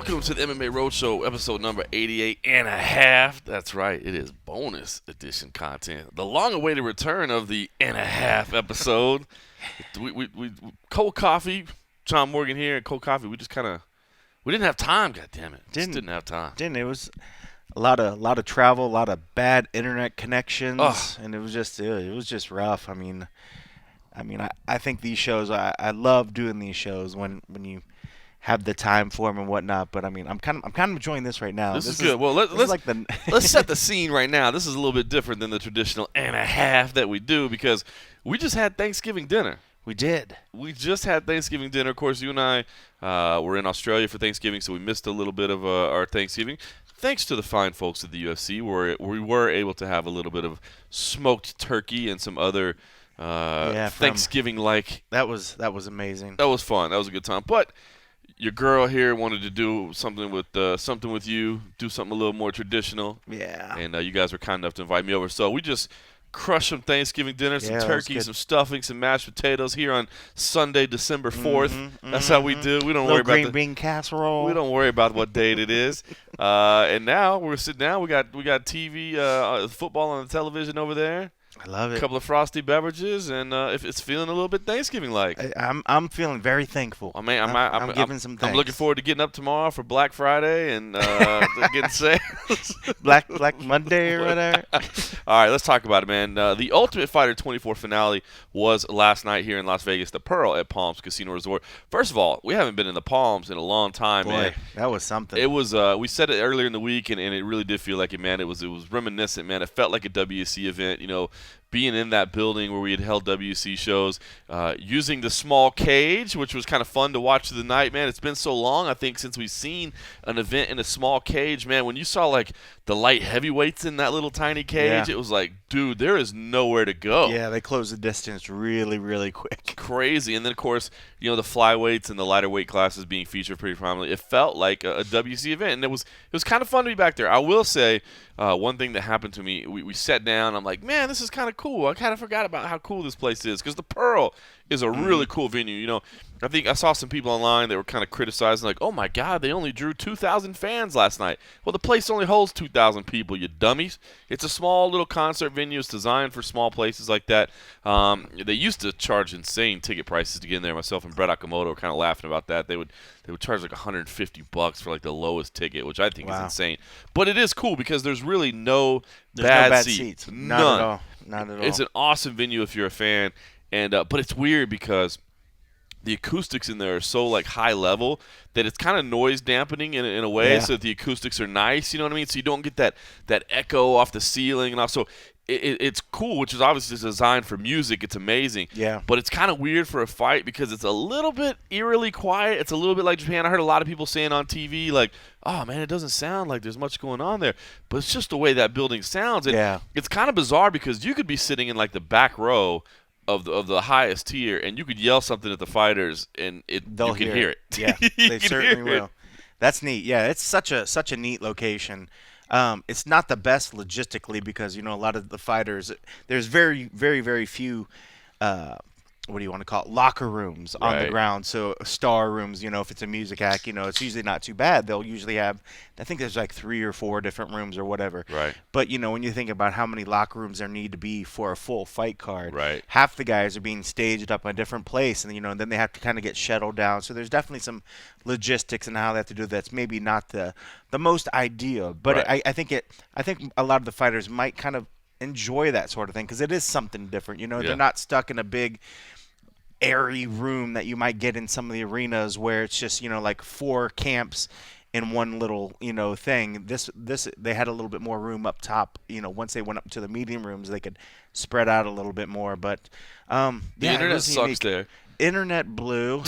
Welcome to the MMA Roadshow, episode number 88 and a half. That's right, it is bonus edition content. The long-awaited return of the and a half episode. we Cold Coffee, John Morgan here, and Cold Coffee. We didn't have time. God damn it, didn't have time. It was a lot of travel, a lot of bad internet connections, and it was just rough. I think these shows. I love doing these shows when you have the time for them and whatnot. But I'm kind of enjoying this right now. This is good. Well, let's set the scene right now. This is a little bit different than the traditional and a half that we do because we just had Thanksgiving dinner. We did. We just had Thanksgiving dinner. Of course, you and I were in Australia for Thanksgiving, so we missed a little bit of our Thanksgiving. Thanks to the fine folks at the UFC, we were able to have a little bit of smoked turkey and some other Thanksgiving-like. That was amazing. That was fun. That was a good time. But your girl here wanted to do something with you, do something a little more traditional. Yeah. And you guys were kind enough to invite me over. So we just crushed some Thanksgiving dinner, some turkey, some stuffing, some mashed potatoes here on Sunday, December 4th. That's how we do. We don't worry about green bean casserole. We don't worry about what date it is. And now we're sitting down. We got TV, football on the television over there. I love it. A couple of frosty beverages, and if it's feeling a little bit Thanksgiving-like. I'm feeling very thankful. I mean, I'm giving some thanks. I'm looking forward to getting up tomorrow for Black Friday and getting sales. Black Monday or whatever. All right, let's talk about it, man. The Ultimate Fighter 24 finale was last night here in Las Vegas, the Pearl at Palms Casino Resort. First of all, we haven't been in the Palms in a long time, man. That was something. It was. We said it earlier in the week, and it really did feel like it, man. It was reminiscent, man. It felt like a WC event, you know. Being in that building where we had held WC shows, using the small cage, which was kind of fun to watch through the night, man. It's been so long, I think, since we've seen an event in a small cage, man. When you saw, like, the light heavyweights in that little tiny cage, It was like, dude, there is nowhere to go. Yeah, they closed the distance really, really quick. Crazy. And then, of course, you know, the flyweights and the lighter weight classes being featured pretty prominently. It felt like a WC event, and it was kind of fun to be back there. I will say one thing that happened to me, we sat down. I'm like, man, this is kind of cool. I kind of forgot about how cool this place is because the Pearl is a really cool venue. You know, I think I saw some people online that were kind of criticizing, like, oh, my God, they only drew 2,000 fans last night. Well, the place only holds 2,000 people, you dummies. It's a small little concert venue. It's designed for small places like that. They used to charge insane ticket prices to get in there. Myself and Brett Okamoto were kind of laughing about that. They would charge like $150 for like the lowest ticket, which I think is insane. But it is cool because there's really no bad seats. None. Not at all. Not at all. It's an awesome venue if you're a fan. And but it's weird because the acoustics in there are so like high level that it's kind of noise dampening in a way, so that the acoustics are nice. You know what I mean? So you don't get that echo off the ceiling, and also it's cool, which is obviously designed for music. It's amazing. Yeah. But it's kind of weird for a fight because it's a little bit eerily quiet. It's a little bit like Japan. I heard a lot of people saying on TV like, "Oh man, it doesn't sound like there's much going on there," but it's just the way that building sounds. And it's kind of bizarre because you could be sitting in like the back row of the highest tier, and you could yell something at the fighters, and you can hear it. Yeah, they certainly will. That's neat. Yeah, it's such a neat location. It's not the best logistically because, you know, a lot of the fighters, there's very, very, very few what do you want to call it, locker rooms on the ground. So star rooms, you know, if it's a music act, you know, it's usually not too bad. They'll usually have, I think there's like 3 or 4 different rooms or whatever. Right. But, you know, when you think about how many locker rooms there need to be for a full fight card, right, half the guys are being staged up in a different place, and, you know, and then they have to kind of get shuttled down. So there's definitely some logistics and how they have to do that's maybe not the most ideal. But I think a lot of the fighters might kind of enjoy that sort of thing because it is something different. You know, they're not stuck in a big airy room that you might get in some of the arenas where it's just, you know, like 4 camps in one little, you know, thing. This they had a little bit more room up top. You know, once they went up to the meeting rooms, they could spread out a little bit more. But the internet sucks there. Internet blew.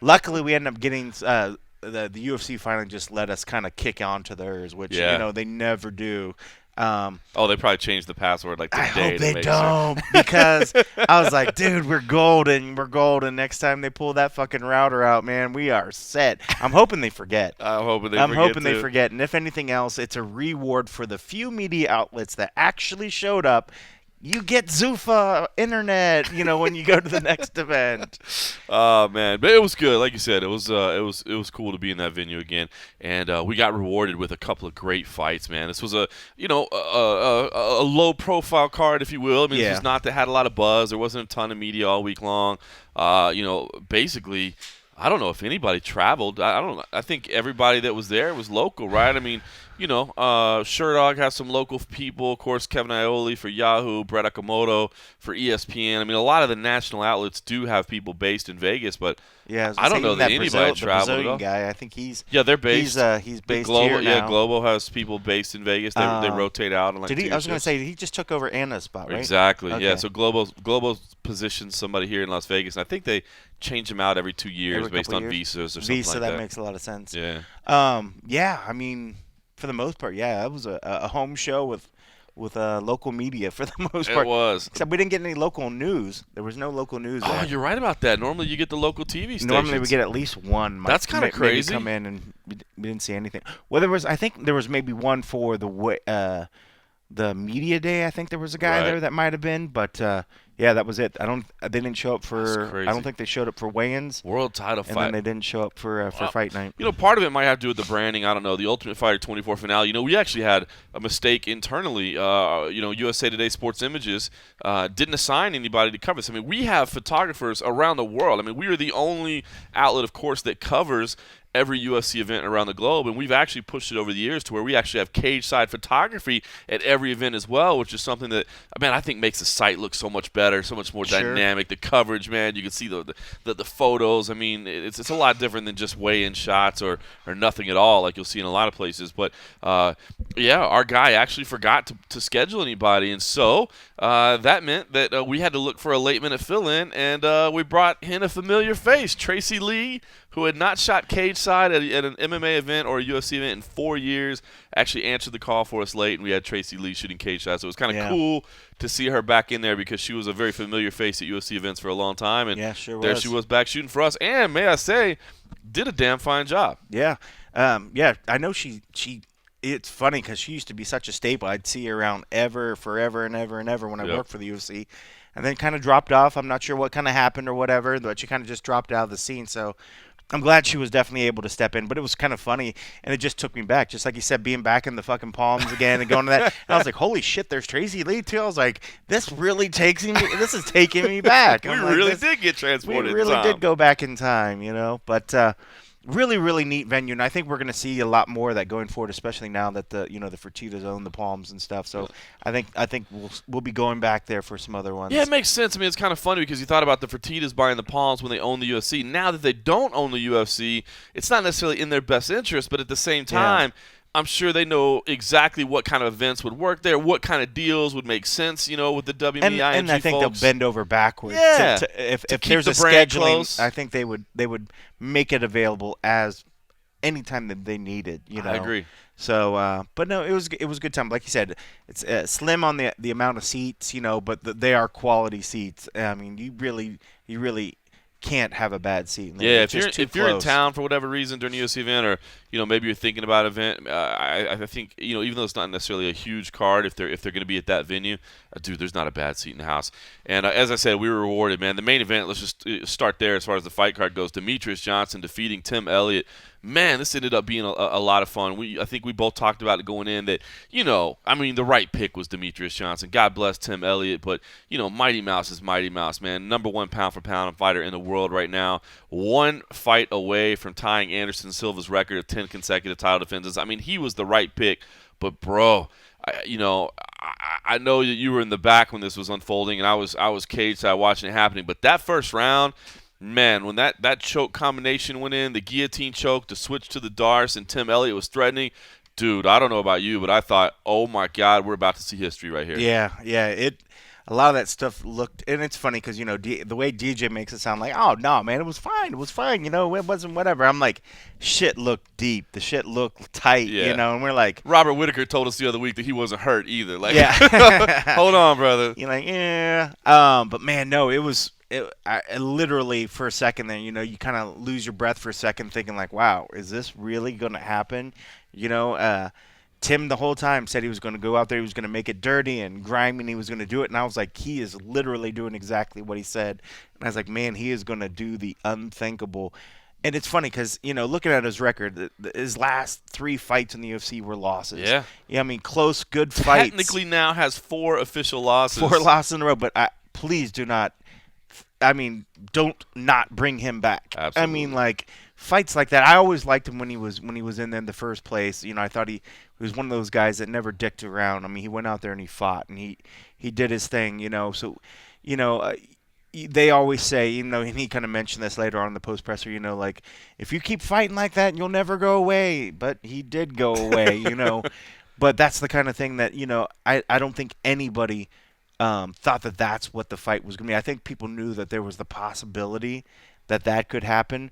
Luckily, we ended up getting the UFC finally just let us kind of kick onto theirs, which you know they never do. They probably changed the password like today. I hope they don't because I was like, dude, we're golden. Next time they pull that fucking router out, man, we are set. I'm hoping they forget. I'm hoping they forget. And if anything else, it's a reward for the few media outlets that actually showed up, you get Zuffa internet, when you go to the next event. Oh man, but it was good. Like you said, it was cool to be in that venue again, and we got rewarded with a couple of great fights. Man, this was a low profile card, if you will. I mean, Yeah. this was not that had a lot of buzz. There wasn't a ton of media all week long. Basically, I don't know if anybody traveled. I don't know. I think everybody that was there was local, right? I mean, Sherdog has some local people. Of course, Kevin Ioli for Yahoo, Brett Okamoto for ESPN. I mean, a lot of the national outlets do have people based in Vegas, but Yeah, I don't know that anybody traveled the at Brazilian all. guy. I think he's They're based. He's based Global, here now. Yeah, Globo has people based in Vegas. They rotate out. On like Did he? two I was going to shifts. say he just took over Anna's spot, right? Exactly. Okay. Yeah. So Globo positions somebody here in Las Vegas, and I think they change them out every 2 years Every based couple on years? visas or something Visa, like that that. makes a lot of sense. Yeah. Yeah. I mean, for the most part, yeah, that was a home show with local media for the most part. It was. Except we didn't get any local news. There was no local news. Oh, there. you're right about that. Normally you get the local TV stations. Normally we get at least one. That's kinda maybe crazy. come in and we didn't see anything. Well, I think there was maybe one for the media day. I think there was a guy Right. there that might have been, but yeah, that was it. They didn't show up That's for. crazy. I don't think they showed up for weigh-ins, World title and fight. then they didn't show up for fight night. Part of it might have to do with the branding. I don't know. The Ultimate Fighter 24 finale. We actually had a mistake internally. USA Today Sports Images didn't assign anybody to cover this. I mean, we have photographers around the world. I mean, we are the only outlet, of course, that covers every UFC event around the globe, and we've actually pushed it over the years to where we actually have cage side photography at every event as well, which is something that, man, I think makes the site look so much better, so much more dynamic. The coverage, man, you can see the photos. I mean, it's a lot different than just weigh-in shots or nothing at all, like you'll see in a lot of places. But yeah, our guy actually forgot to schedule anybody, and so that meant that we had to look for a late-minute fill-in, and we brought in a familiar face, Tracy Lee, who had not shot cage side at an MMA event or a UFC event in 4 years, actually answered the call for us late, and we had Tracy Lee shooting cage side. So it was kind of cool to see her back in there because she was a very familiar face at UFC events for a long time, and there she was back shooting for us. And may I say, did a damn fine job. Yeah, yeah. I know she. It's funny because she used to be such a staple. I'd see her around forever and ever when I worked for the UFC, and then kind of dropped off. I'm not sure what kind of happened or whatever, but she kind of just dropped out of the scene. So I'm glad she was definitely able to step in, but it was kind of funny, and it just took me back. Just like you said, being back in the fucking Palms again and going to that. And I was like, holy shit, there's Tracy Lee, too. I was like, this is taking me back. We really did get transported We really in time. did go back in time, But really, really neat venue, and I think we're going to see a lot more of that going forward, especially now that the Fertittas own the Palms and stuff. So I think we'll be going back there for some other ones. Yeah, it makes sense. I mean, it's kind of funny because you thought about the Fertittas buying the Palms when they own the UFC. Now that they don't own the UFC, it's not necessarily in their best interest, but at the same time, I'm sure they know exactly what kind of events would work there, what kind of deals would make sense, with the WME, and I think folks. they'll bend over backwards. Yeah. If keep there's the a brand scheduling, close. I think they would make it available as anytime that they need it. I agree. So, but no, it was a good time. Like you said, it's slim on the amount of seats, but they are quality seats. I mean, you really can't have a bad seat. Yeah, It's just if too you're in close. town for whatever reason during a UFC event, or maybe you're thinking about an event, I think even though it's not necessarily a huge card, if they're going to be at that venue, dude, there's not a bad seat in the house. And as I said, we were rewarded, man. The main event, let's just start there as far as the fight card goes. Demetrious Johnson defeating Tim Elliott. Man, this ended up being a lot of fun. I think we both talked about it going in that, the right pick was Demetrious Johnson. God bless Tim Elliott, but, Mighty Mouse is Mighty Mouse, man. Number one pound-for-pound fighter in the world right now. One fight away from tying Anderson Silva's record of 10 consecutive title defenses. I mean, he was the right pick, but, bro, I know that you were in the back when this was unfolding, and I was cage side watching it happening, but that first round – man, when that choke combination went in, the guillotine choke, the switch to the Darce, and Tim Elliott was threatening, dude, I don't know about you, but I thought, oh, my God, we're about to see history right here. Yeah. A lot of that stuff looked, and it's funny because, the way DJ makes it sound like, oh, no, man, it was fine. It wasn't whatever. I'm like, shit looked deep. The shit looked tight, and we're like. Robert Whitaker told us the other week that he wasn't hurt either. Like, yeah. Hold on, brother. You're like, yeah. But, man, no, it was. I literally, for a second there, you kind of lose your breath for a second thinking like, wow, is this really going to happen? Tim the whole time said he was going to go out there, he was going to make it dirty and grimy, and he was going to do it. And I was like, he is literally doing exactly what he said. And I was like, man, he is going to do the unthinkable. And it's funny because, looking at his record, his last 3 fights in the UFC were losses. Yeah. Yeah, I mean, close, good fights. Technically now has 4 official losses. 4 losses in a row, but please do not, don't not bring him back. Absolutely. I mean, like, fights like that. I always liked him when he was in there in the first place. I thought he was one of those guys that never dicked around. I mean, he went out there and he fought, and he did his thing, So, they always say, and he kind of mentioned this later on in the post-presser, like, if you keep fighting like that, you'll never go away. But he did go away, But that's the kind of thing that, I don't think anybody thought that that's what the fight was going to be. I think people knew that there was the possibility that could happen,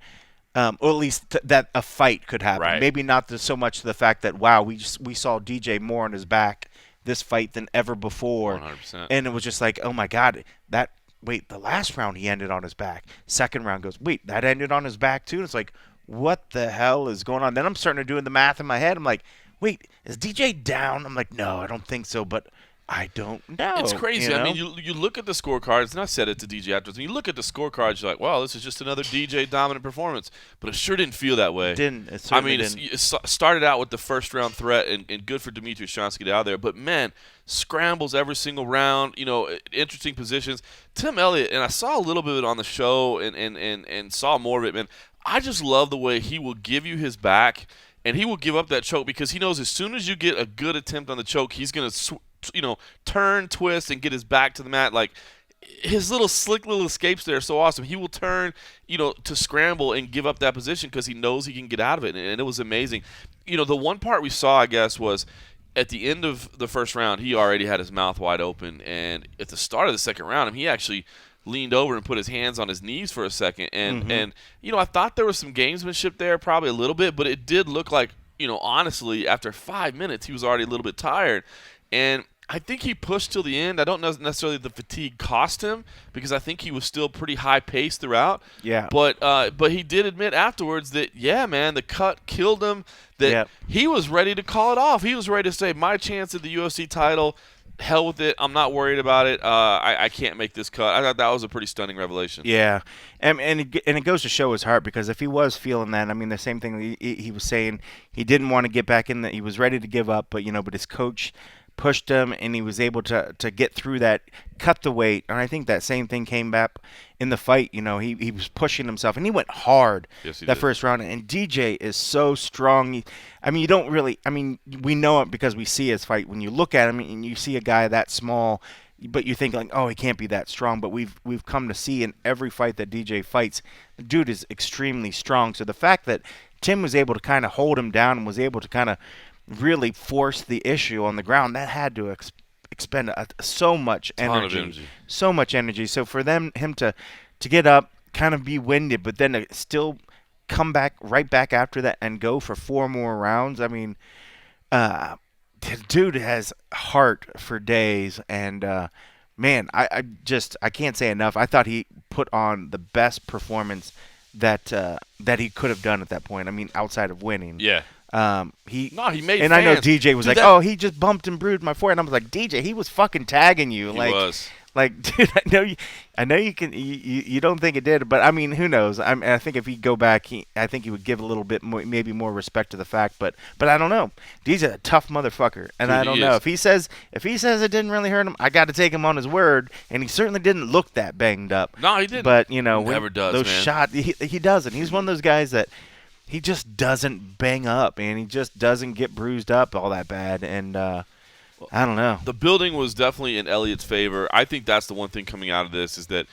or at least that a fight could happen. Right. Maybe not so much the fact that, wow, we saw DJ more on his back this fight than ever before. 100%. And it was just like, oh, my God, wait, the last round he ended on his back. Second round goes, wait, that ended on his back too? And it's like, what the hell is going on? Then I'm starting to do the math in my head. I'm like, wait, is DJ down? I'm like, no, I don't think so, but I don't know. It's crazy. I mean, you look at the scorecards, and I said it to DJ afterwards. When you look at the scorecards, you're like, wow, this is just another DJ dominant performance. But it sure didn't feel that way. It didn't. It I mean, didn't. it started out with the first round threat, and good for Demetrious Johnson to get out of there. But, man, scrambles every single round, interesting positions. Tim Elliott, and I saw a little bit of it on the show and saw more of it, man. I just love the way he will give you his back, and he will give up that choke because he knows as soon as you get a good attempt on the choke, he's going to turn, twist, and get his back to the mat. Like, his slick little escapes there are so awesome. He will turn, to scramble and give up that position because he knows he can get out of it, and it was amazing. The one part we saw, I guess, was at the end of the first round, he already had his mouth wide open, and at the start of the second round, he actually leaned over and put his hands on his knees for a second, and I thought there was some gamesmanship there, probably a little bit, but it did look like, honestly, after 5 minutes, he was already a little bit tired, and I think he pushed till the end. I don't know necessarily the fatigue cost him because I think he was still pretty high paced throughout. Yeah. But he did admit afterwards that, yeah, man, the cut killed him, that he was ready to call it off. He was ready to say, my chance at the UFC title, hell with it. I'm not worried about it. I can't make this cut. I thought that was a pretty stunning revelation. Yeah. And it goes to show his heart because if he was feeling that, I mean, the same thing he was saying, he didn't want to get back in that. He was ready to give up, but his coach pushed him, and he was able to get through that, cut the weight, and I think that same thing came back in the fight. He was pushing himself, and he went hard that first round, and DJ is so strong. You don't really – we know it because we see his fight. When you look at him and you see a guy that small, but you think, like, oh, he can't be that strong, but we've come to see in every fight that DJ fights, the dude is extremely strong. So the fact that Tim was able to kind of hold him down and was able to kind of really force the issue on the ground, that had to expend so much energy. So much energy. So for him to get up, kind of be winded, but then to still come back right back after that and go for 4 more rounds. I mean, the dude has heart for days, and man, I can't say enough. I thought he put on the best performance that he could have done at that point. I mean, outside of winning. Yeah. He made and fans. I know DJ was oh, he just bumped and bruised my forehead. And I was like, DJ, he was fucking tagging you. He was. Like, dude, I know you can. You don't think it did, but I mean, who knows? I think if he go back, I think he would give a little bit more, maybe more respect to the fact. But I don't know. DJ's a tough motherfucker, and I don't know if he says it didn't really hurt him. I got to take him on his word, and he certainly didn't look that banged up. No, he didn't. But never does, those man. shots, he doesn't. He's one of those guys that. He just doesn't bang up, and he just doesn't get bruised up all that bad, and I don't know. The building was definitely in Elliott's favor. I think that's the one thing coming out of this is that,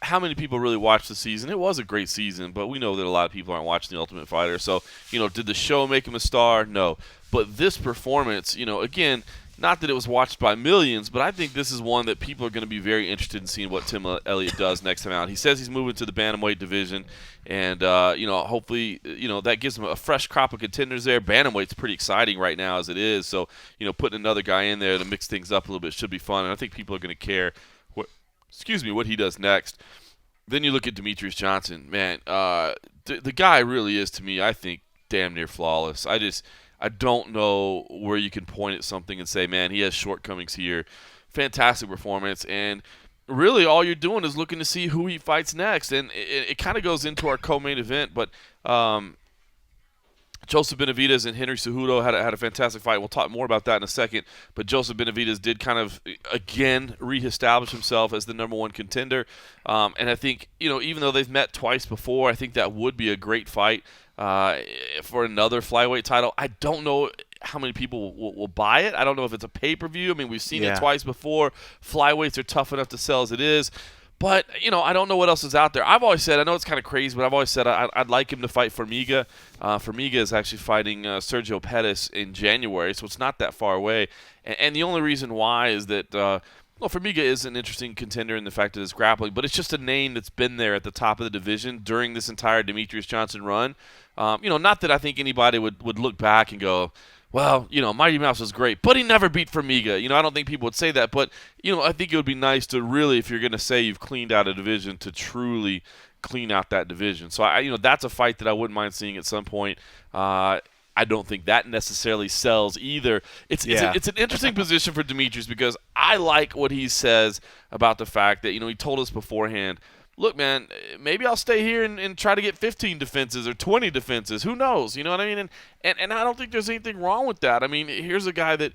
how many people really watched the season? It was a great season, but we know that a lot of people aren't watching The Ultimate Fighter. So, did the show make him a star? No. But this performance, again, not that it was watched by millions, but I think this is one that people are going to be very interested in seeing what Tim Elliott does next time out. He says he's moving to the bantamweight division, and hopefully, that gives him a fresh crop of contenders there. Bantamweight's pretty exciting right now as it is, so putting another guy in there to mix things up a little bit should be fun, and I think people are going to care what he does next. Then you look at Demetrious Johnson, man. The guy really is, to me, I think, damn near flawless. I don't know where you can point at something and say, man, he has shortcomings here. Fantastic performance, and really all you're doing is looking to see who he fights next, and it kind of goes into our co-main event, but Joseph Benavidez and Henry Cejudo had a fantastic fight. We'll talk more about that in a second. But Joseph Benavidez did kind of, again, reestablish himself as the number one contender. And I think, even though they've met twice before, I think that would be a great fight for another flyweight title. I don't know how many people will buy it. I don't know if it's a pay-per-view. I mean, we've seen it twice before. Flyweights are tough enough to sell as it is. But, I don't know what else is out there. I've always said, I know it's kind of crazy, but I've always said I'd like him to fight Formiga. Formiga is actually fighting Sergio Pettis in January, so it's not that far away. And the only reason why is that, Formiga is an interesting contender in the fact that it's grappling, but it's just a name that's been there at the top of the division during this entire Demetrious Johnson run. Not that I think anybody would look back and go, well, Mighty Mouse was great, but he never beat Formiga. I don't think people would say that, but, I think it would be nice to really, if you're going to say you've cleaned out a division, to truly clean out that division. So, that's a fight that I wouldn't mind seeing at some point. I don't think that necessarily sells either. It's an interesting position for Demetrious because I like what he says about the fact that, he told us beforehand, look, man, maybe I'll stay here and try to get 15 defenses or 20 defenses. Who knows? You know what I mean? And I don't think there's anything wrong with that. I mean, here's a guy that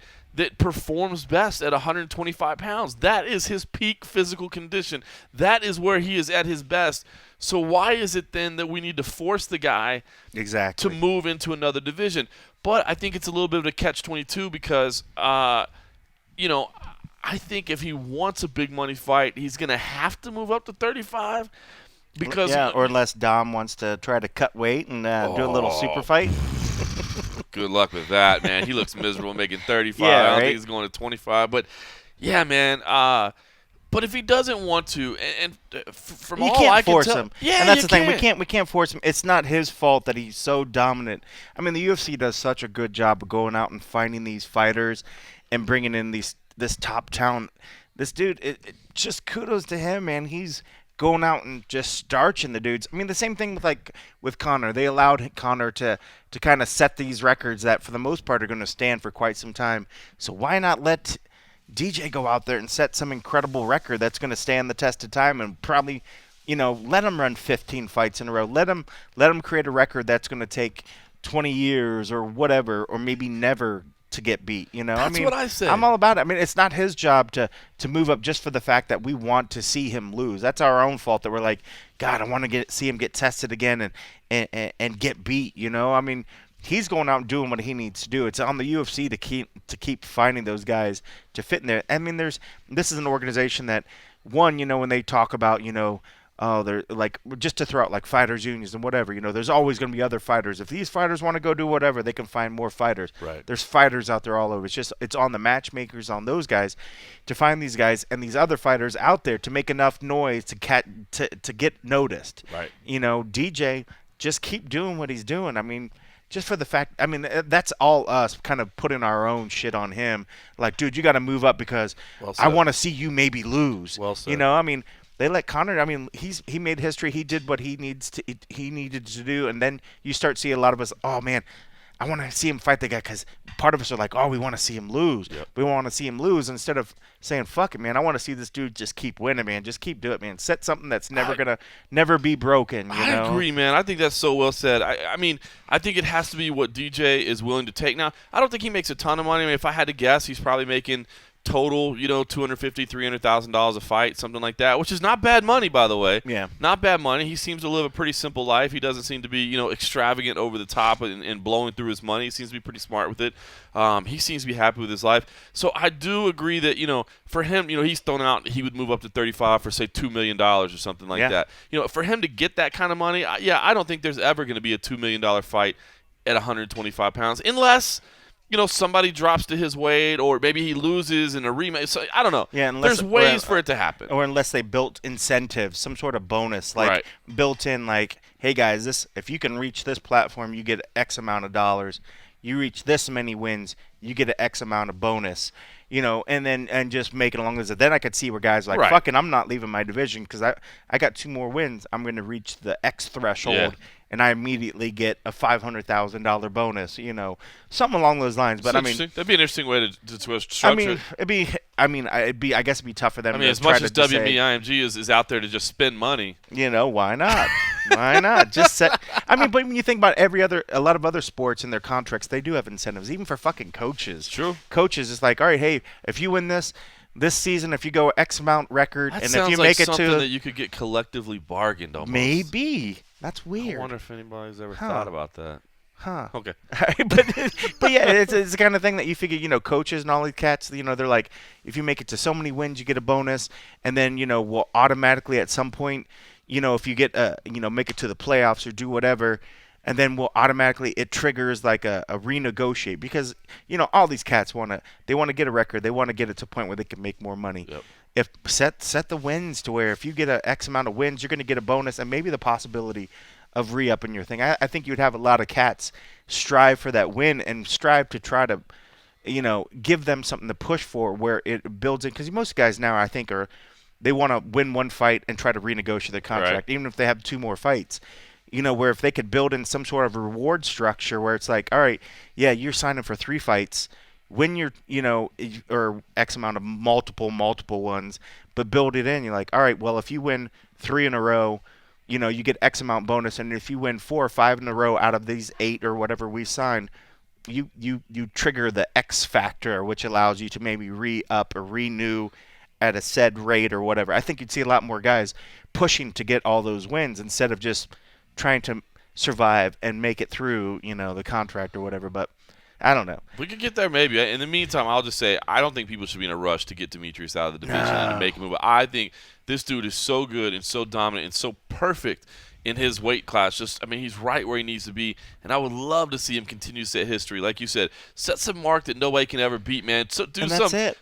performs best at 125 pounds. That is his peak physical condition. That is where he is at his best. So why is it then that we need to force the guy to move into another division? But I think it's a little bit of a catch-22 because, I think if he wants a big money fight, he's going to have to move up to 35 because or unless Dom wants to try to cut weight and do a little super fight. Good luck with that, man. He looks miserable making 35. I don't think he's going to 25, but yeah, man. But if he doesn't want to, and from all I can tell, him. And that's the thing. We can't force him. It's not his fault that he's so dominant. I mean, the UFC does such a good job of going out and finding these fighters and bringing in this top talent. This dude, just kudos to him, man. He's going out and just starching the dudes. I mean, the same thing with Conor. They allowed Conor to kind of set these records that, for the most part, are going to stand for quite some time. So why not let DJ go out there and set some incredible record that's going to stand the test of time and probably, let him run 15 fights in a row. Let him create a record that's going to take 20 years or whatever, or maybe never to get beat. That's what I say. I'm all about it. I mean, it's not his job to move up just for the fact that we want to see him lose. That's our own fault that we're like, God, I want to see him get tested again and get beat. I mean, he's going out and doing what he needs to do. It's on the UFC to keep finding those guys to fit in there. I mean, this is an organization that, one, when they talk about, they're like, just to throw out like fighters unions and whatever, there's always going to be other fighters. If these fighters want to go do whatever, they can find more fighters. Right. There's fighters out there all over. It's on the matchmakers, on those guys, to find these guys and these other fighters out there to make enough noise to get noticed. Right. DJ, just keep doing what he's doing. I mean, just for the fact, I mean, that's all us kind of putting our own shit on him. Like, dude, you got to move up because I want to see you maybe lose. Well said. I mean, they let Conor. I mean, he made history. He did what he needed to do, and then you start seeing a lot of us. Oh man, I want to see him fight the guy because part of us are like, oh, we want to see him lose. Yep. We want to see him lose instead of saying, fuck it, man. I want to see this dude just keep winning, man. Just keep doing it, man. Set something that's never be broken. I agree, man. I think that's so well said. I mean, I think it has to be what DJ is willing to take. Now, I don't think he makes a ton of money. I mean, if I had to guess, he's probably making total, $250,000, $300,000 a fight, something like that, which is not bad money, by the way. Yeah. Not bad money. He seems to live a pretty simple life. He doesn't seem to be, extravagant over the top and blowing through his money. He seems to be pretty smart with it. He seems to be happy with his life. So I do agree that, for him, he's thrown out, he would move up to 35 for, say, $2 million or something like that. For him to get that kind of money, I don't think there's ever going to be a $2 million fight at 125 pounds unless somebody drops to his weight, or maybe he loses in a rematch. So I don't know. Yeah, there's ways for it to happen. Or unless they built incentives, some sort of bonus, like built in, like, hey guys, if you can reach this platform, you get X amount of dollars. you reach this many wins, you get an X amount of bonus, and just make it along as that. Then I could see where guys are like, Right. fucking, I'm not leaving my division because I got 2 more wins. I'm going to reach the X threshold. Yeah. And I immediately get a $500,000 bonus, something along those lines. But that'd be an interesting way to structure. I guess it'd be tough for them. As much as WME-IMG is out there to just spend money, why not? Why not? But when you think about a lot of other sports in their contracts, they do have incentives, even for fucking coaches. True. Coaches, it's like, all right, hey, if you win this season, if you go X amount record, that and sounds if you like make it something to that you could get collectively bargained almost. Maybe. That's weird. I wonder if anybody's ever thought about that. Huh. Okay. but yeah, it's the kind of thing that you figure, coaches and all these cats, they're like, if you make it to so many wins, you get a bonus, and then, we'll automatically at some point, if you get, make it to the playoffs or do whatever, and then it triggers like a renegotiate because, all these cats they want to get a record. They want to get it to a point where they can make more money. Yep. If set the wins to where if you get a X amount of wins, you're going to get a bonus and maybe the possibility of re-upping your thing. I think you'd have a lot of cats strive for that win and strive to try to, give them something to push for where it builds in. Because most guys now, I think, they want to win one fight and try to renegotiate their contract, even if they have 2 more fights. Where if they could build in some sort of reward structure where it's like, all right, yeah, you're signing for 3 fights. When you're, or X amount of multiple ones, but build it in. You're like, all right, well, if you win 3 in a row, you get X amount bonus, and if you win 4 or 5 in a row out of these 8 or whatever we signed, you trigger the X factor, which allows you to maybe re-up or renew at a said rate or whatever. I think you'd see a lot more guys pushing to get all those wins instead of just trying to survive and make it through, the contract or whatever. But I don't know. We could get there maybe. In the meantime, I'll just say I don't think people should be in a rush to get Demetrious out of the division and to make a move. I think this dude is so good and so dominant and so perfect in his weight class. He's right where he needs to be, and I would love to see him continue to set history. Like you said, set some mark that nobody can ever beat, man. So do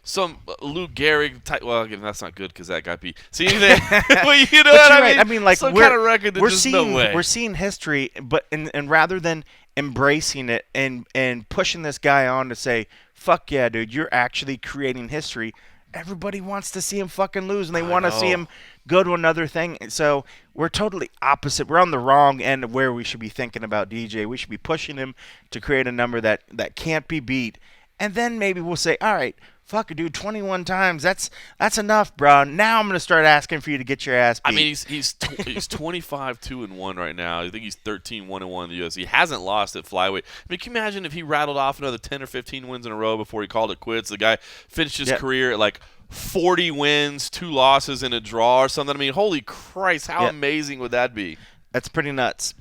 some Luke Gehrig type. Well, again, that's not good because that got beat. See anything? Well, you know what I mean? Like some kind of record that we're seeing history, but and rather than embracing it and pushing this guy on to say, fuck yeah, dude, you're actually creating history. Everybody wants to see him fucking lose, and they want to see him go to another thing. So we're totally opposite. We're on the wrong end of where we should be thinking about DJ. We should be pushing him to create a number that can't be beat. And then maybe we'll say, all right, fuck it, dude, 21 times. That's enough, bro. Now I'm going to start asking for you to get your ass beat. He's 25-2-1 right now. I think he's 13-1-1 in the UFC. He hasn't lost at flyweight. Can you imagine if he rattled off another 10 or 15 wins in a row before he called it quits? The guy finished his career at like 40 wins, 2 losses, and a draw or something. Holy Christ, how amazing would that be? That's pretty nuts.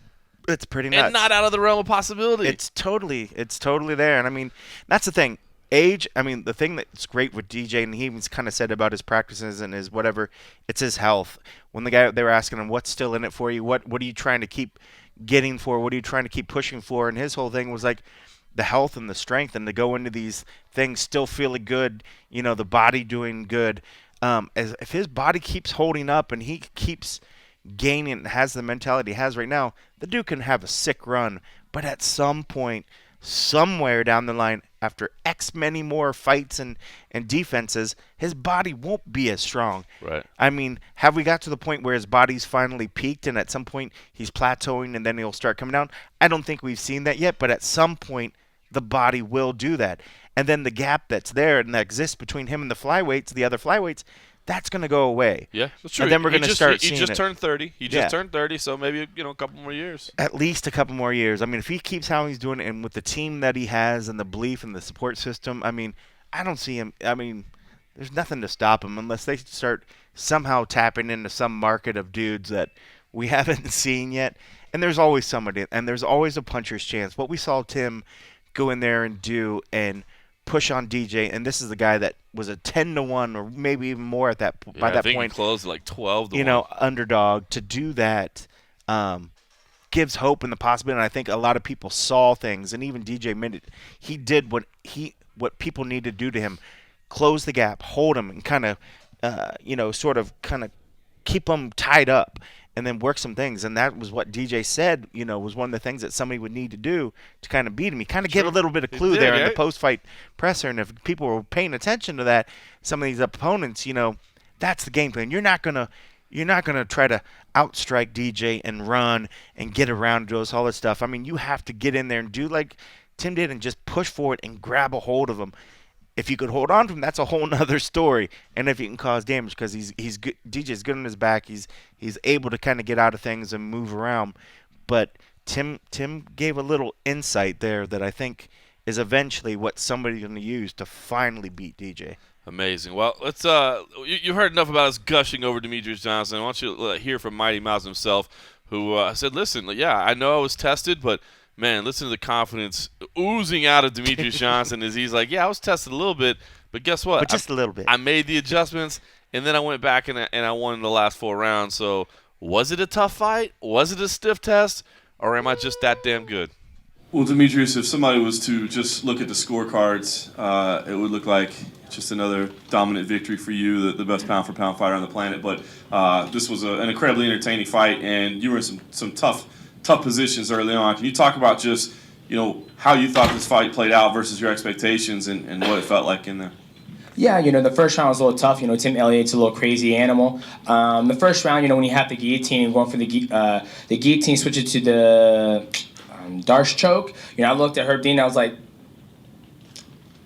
It's pretty nuts. And not out of the realm of possibility. It's totally there. And that's the thing. Age, the thing that's great with DJ, and he even kind of said about his practices and his whatever, it's his health. When they were asking him, what's still in it for you? What are you trying to keep getting for? What are you trying to keep pushing for? And his whole thing was like the health and the strength, and to go into these things still feeling good, the body doing good. As if his body keeps holding up and he keeps gaining and has the mentality he has right now, the dude can have a sick run. But at some point, somewhere down the line, after X many more fights and defenses, his body won't be as strong. Right. Have we got to the point where his body's finally peaked and at some point he's plateauing and then he'll start coming down? I don't think we've seen that yet, but at some point the body will do that. And then the gap that's there and that exists between him and the other flyweights, that's going to go away. Yeah, that's true. And then we're going to start seeing it. He just turned 30. He just turned 30, so maybe a couple more years. At least a couple more years. If he keeps how he's doing it and with the team that he has and the belief and the support system, I don't see him. There's nothing to stop him unless they start somehow tapping into some market of dudes that we haven't seen yet. And there's always somebody, and there's always a puncher's chance. What we saw Tim go in there and do and push on DJ, and this is the guy that was a 10-1 or maybe even more at that by that point. He closed at like 12-1. Underdog. To do that gives hope and the possibility. And I think a lot of people saw things, and even DJ admitted he did what people need to do to him: close the gap, hold him, and kind of, sort of keep him tied up. and then work some things. And that was what DJ said, was one of the things that somebody would need to do to kind of beat him. He kind of gave a little bit of clue there in the post-fight presser, and if people were paying attention to that, some of these opponents, that's the game plan. You're not gonna try to outstrike DJ and run and get around all this stuff. I mean, you have to get in there and do like Tim did and just push forward and grab a hold of him. If you could hold on to him, that's a whole nother story. And if you can cause damage, because he's good, DJ's good on his back. He's able to kind of get out of things and move around. But Tim gave a little insight there that I think is eventually what somebody's going to use to finally beat DJ. Amazing. Well, let's. You heard enough about us gushing over Demetrious Johnson. I want you to hear from Mighty Mouse himself, who said, "Listen, yeah, I know I was tested, but." Man, listen to the confidence oozing out of Demetrious Johnson as he's like, yeah, I was tested a little bit, but guess what? But just a little bit. I made the adjustments, and then I went back and I won in the last 4 rounds. So was it a tough fight? Was it a stiff test? Or am I just that damn good? Well, Demetrious, if somebody was to just look at the scorecards, it would look like just another dominant victory for you, the best pound-for-pound fighter on the planet. But this was an incredibly entertaining fight, and you were in some tough positions early on. Can you talk about just, how you thought this fight played out versus your expectations and what it felt like in there? Yeah, the first round was a little tough. Tim Elliott's a little crazy animal. The first round, when you have the guillotine and going for the guillotine, switch it to the Darce choke. I looked at Herb Dean and I was like,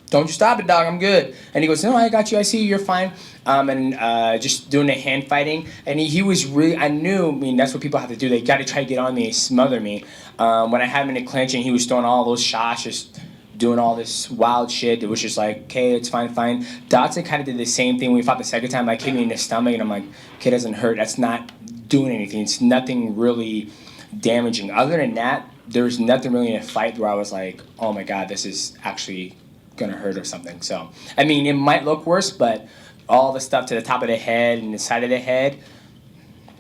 don't you stop it, dog. I'm good. And he goes, no, I got you. I see you. You're fine. And just doing the hand fighting. And he was really, I knew, that's what people have to do. They got to try to get on me and smother me. When I had him in the clinch and he was throwing all those shots, just doing all this wild shit, it was just like, okay, it's fine. Dotson kind of did the same thing when we fought the second time. Like, hit me in the stomach, and I'm like, okay, it doesn't hurt. That's not doing anything. It's nothing really damaging. Other than that, there's nothing really in a fight where I was like, oh my God, this is actually going to hurt or something. So, it might look worse, but all the stuff to the top of the head and the side of the head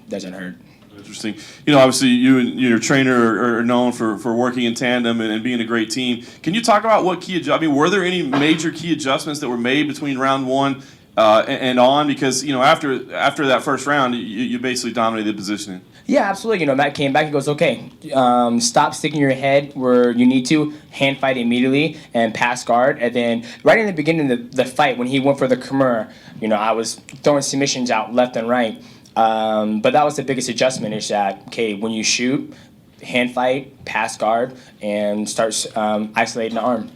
doesn't hurt. Interesting. Obviously you and your trainer are known for working in tandem and being a great team. Can you talk about what were there any major key adjustments that were made between round 1 and on? Because, after that first round, you basically dominated the positioning. Yeah, absolutely. Matt came back and goes, okay, stop sticking your head where you need to, hand fight immediately, and pass guard. And then right in the beginning of the fight, when he went for the Kimura, I was throwing submissions out left and right. But that was the biggest adjustment, is that, okay, when you shoot, hand fight, pass guard, and start isolating the arm.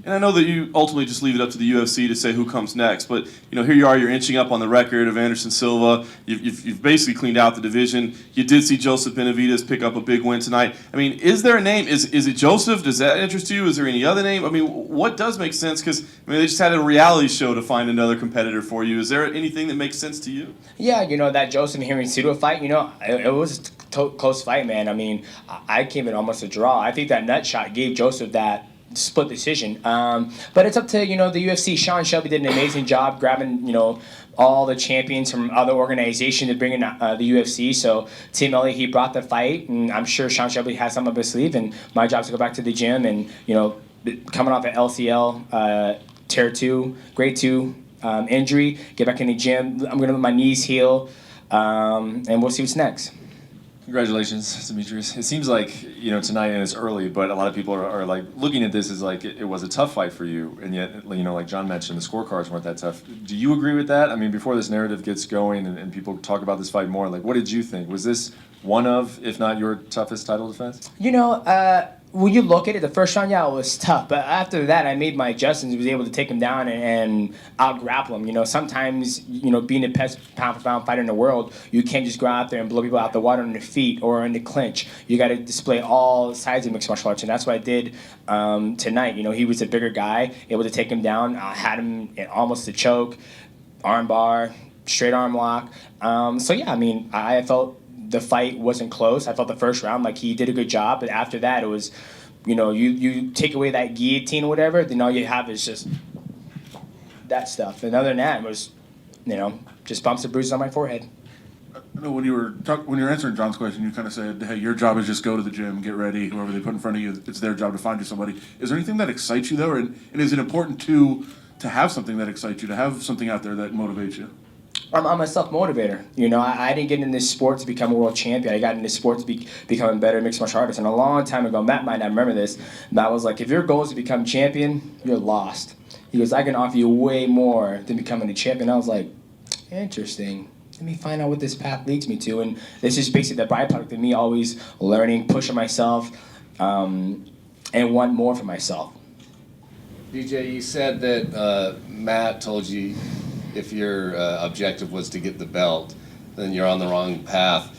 And I know that you ultimately just leave it up to the UFC to say who comes next, but here you are, you're inching up on the record of Anderson Silva. You've basically cleaned out the division. You did see Joseph Benavidez pick up a big win tonight. Is there a name? Is it Joseph? Does that interest you? Is there any other name? What does make sense? Because they just had a reality show to find another competitor for you. Is there anything that makes sense to you? Yeah, that Joseph and Henry Cedo fight, it was a close fight, man. I gave it almost a draw. I think that nut shot gave Joseph that split decision. But it's up to, the UFC. Sean Shelby did an amazing job grabbing, all the champions from other organizations to bring in the UFC. So Tim Elliott, he brought the fight, and I'm sure Sean Shelby has some up his sleeve, and my job is to go back to the gym and, coming off an LCL, Tier 2, Grade 2 injury, get back in the gym. I'm going to let my knees heal, and we'll see what's next. Congratulations, Demetrious. It seems like, tonight, and it's early, but a lot of people are like looking at this as like it was a tough fight for you, and yet, like John mentioned, the scorecards weren't that tough. Do you agree with that? Before this narrative gets going and people talk about this fight more, what did you think? Was this one of, if not your toughest title defense? When you look at it, the first round, yeah, it was tough. But after that, I made my adjustments, was able to take him down and out-grapple him. Sometimes, being the best pound-for-pound fighter in the world, you can't just go out there and blow people out the water on the feet or in the clinch. You got to display all sides of mixed martial arts, and that's what I did tonight. He was a bigger guy, able to take him down. I had him in almost a choke, arm bar, straight arm lock. I felt the fight wasn't close. I felt the first round like he did a good job, but after that it was, you take away that guillotine or whatever, then all you have is just that stuff. And other than that, it was, just bumps and bruises on my forehead. I know when you were answering John's question, you kind of said, hey, your job is just go to the gym, get ready, whoever they put in front of you, it's their job to find you somebody. Is there anything that excites you though, and is it important to have something that excites you, to have something out there that motivates you? I'm a self-motivator. I didn't get in this sport to become a world champion. I got in this sport to become a better mixed martial artist. And a long time ago, Matt might not remember this, Matt was like, if your goal is to become champion, you're lost. He goes, I can offer you way more than becoming a champion. I was like, interesting. Let me find out what this path leads me to. And this is basically the byproduct of me always learning, pushing myself, and want more for myself. DJ, you said that Matt told you if your objective was to get the belt, then you're on the wrong path.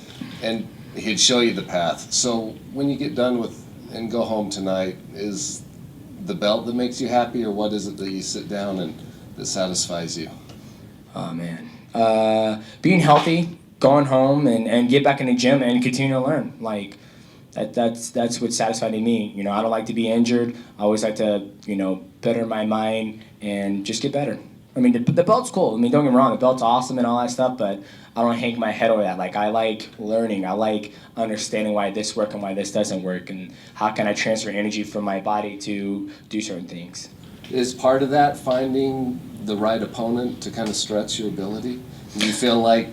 And he'd show you the path. So when you get done with and go home tonight, is the belt that makes you happy, or what is it that you sit down and that satisfies you? Oh, man. Being healthy, going home, and get back in the gym and continue to learn. Like, that's what satisfied me. I don't like to be injured. I always like to, better my mind and just get better. I mean, the belt's cool. I mean, don't get me wrong, the belt's awesome and all that stuff, but I don't hang my head over that. Like, I like learning. I like understanding why this works and why this doesn't work, and how can I transfer energy from my body to do certain things. Is part of that finding the right opponent to kind of stretch your ability? Do you feel like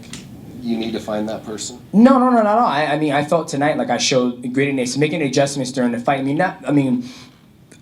you need to find that person? No, not at all. I mean, I felt tonight like I showed grittiness, making adjustments during the fight.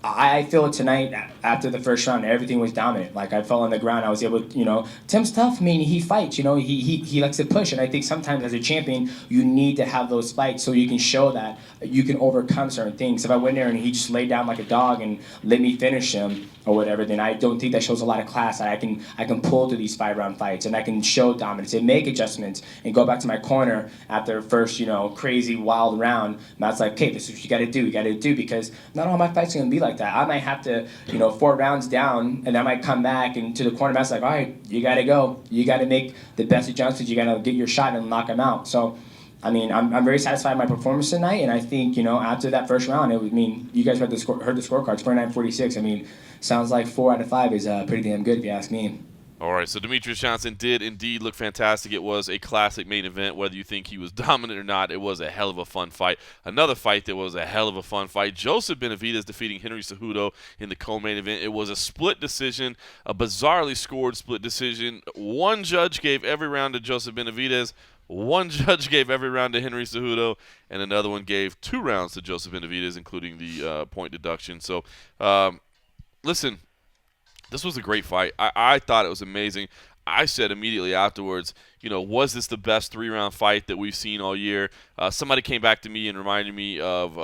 I feel tonight after the first round, everything was dominant. Like, I fell on the ground. I was able to, Tim's tough. I mean, he fights, he likes to push. And I think sometimes as a champion, you need to have those fights so you can show that you can overcome certain things. If I went there and he just laid down like a dog and let me finish him or whatever, then I don't think that shows a lot of class. I can pull to these 5-round fights, and I can show dominance and make adjustments and go back to my corner after first, crazy wild round. Matt's like, okay, this is what you got to do, because not all my fights are going to be like that. I might have to, 4 rounds down, and I might come back and to the corner. Matt's like, all right, you got to go. You got to make the best adjustments. You got to get your shot and knock him out. So, I mean, I'm very satisfied with my performance tonight, and I think, after that first round, you guys heard the scorecards, 49-46. I mean, sounds like 4 out of 5 is pretty damn good if you ask me. All right, so Demetrious Johnson did indeed look fantastic. It was a classic main event. Whether you think he was dominant or not, it was a hell of a fun fight. Another fight that was a hell of a fun fight, Joseph Benavidez defeating Henry Cejudo in the co-main event. It was a split decision, a bizarrely scored split decision. One judge gave every round to Joseph Benavidez. One judge gave every round to Henry Cejudo, and another one gave 2 rounds to Joseph Benavidez, including the point deduction. So, listen, this was a great fight. I thought it was amazing. I said immediately afterwards, was this the best 3-round fight that we've seen all year? Somebody came back to me and reminded me of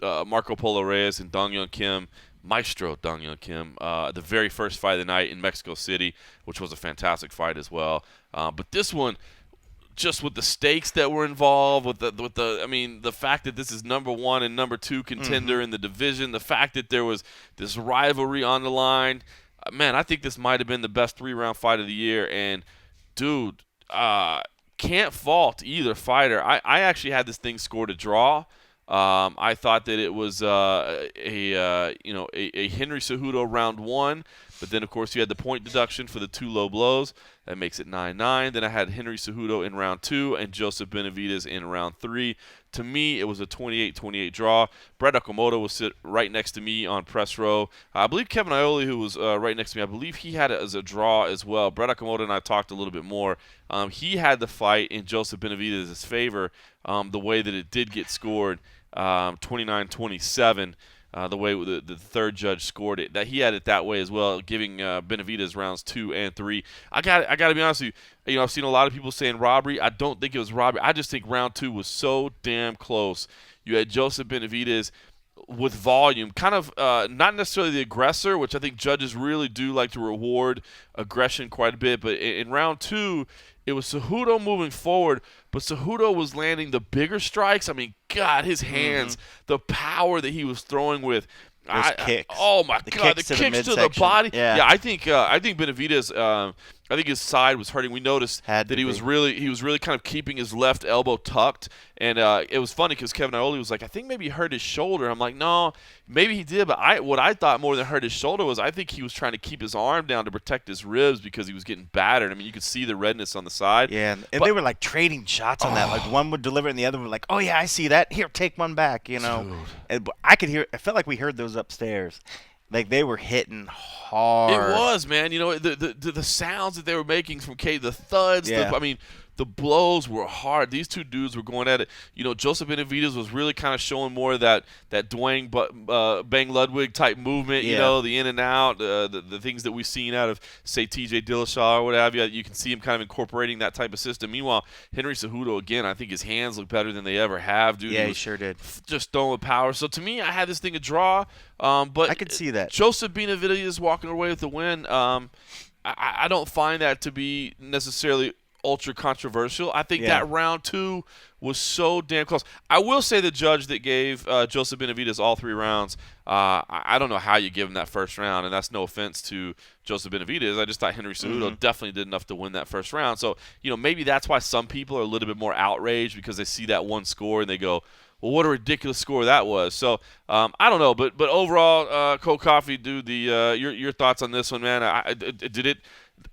Marco Polo Reyes and Dong Hyun Kim, Maestro Dong Hyun Kim, the very first fight of the night in Mexico City, which was a fantastic fight as well. But this one, just with the stakes that were involved, with the fact that this is number 1 and number 2 contender in the division, the fact that there was this rivalry on the line, man, I think this might have been the best 3-round fight of the year. And dude, can't fault either fighter. I actually had this thing scored a draw. I thought that it was a Henry Cejudo round 1, but then of course you had the point deduction for the 2 low blows. That makes it 9-9. Then I had Henry Cejudo in round 2 and Joseph Benavidez in round 3. To me, it was a 28-28 draw. Brett Okamoto was sit right next to me on press row. I believe Kevin Iole, who was right next to me, I believe he had it as a draw as well. Brett Okamoto and I talked a little bit more. He had the fight in Joseph Benavidez' favor, the way that it did get scored, 29-27. The way the third judge scored it, that he had it that way as well, giving Benavidez rounds 2 and 3. I got to be honest with you. I've seen a lot of people saying robbery. I don't think it was robbery. I just think round 2 was so damn close. You had Joseph Benavidez with volume, kind of not necessarily the aggressor, which I think judges really do like to reward aggression quite a bit. But in round 2, it was Cejudo moving forward, but Cejudo was landing the bigger strikes. I mean, God, his hands, the power that he was throwing with. Kicks. Oh my God, the kicks to the body. Yeah, I think Benavidez. I think his side was hurting. We noticed that he was really kind of keeping his left elbow tucked, and it was funny because Kevin Iole was like, I think maybe he hurt his shoulder. I'm like, no, maybe he did, but what I thought more than hurt his shoulder was I think he was trying to keep his arm down to protect his ribs because he was getting battered. I mean, you could see the redness on the side. Yeah, and they were like trading shots on that. Like one would deliver, and the other would like, oh yeah, I see that. Here, take one back. And I could hear. I felt like we heard those upstairs. Like they were hitting hard. It was, man. You know, the sounds that they were making from the thuds. Yeah. I mean, the blows were hard. These two dudes were going at it. You know, Joseph Benavidez was really kind of showing more of that Dwayne Bang Ludwig type movement. You know, the in and out, the things that we've seen out of, say, T.J. Dillashaw or what have you. You can see him kind of incorporating that type of system. Meanwhile, Henry Cejudo, again, I think his hands look better than they ever have. Dude, yeah, he sure did. Just throwing with power. So to me, I had this thing a draw. But I could see that. Joseph Benavidez walking away with the win. I don't find that to be necessarily ultra controversial. I think that round 2 was so damn close. I will say the judge that gave Joseph Benavidez all 3 rounds, I don't know how you give him that first round, and that's no offense to Joseph Benavidez. I just thought Henry Cejudo definitely did enough to win that first round. So, you know, maybe that's why some people are a little bit more outraged because they see that one score and they go, well, what a ridiculous score that was. So, I don't know. But overall, Cold Coffee, dude, your thoughts on this one, man?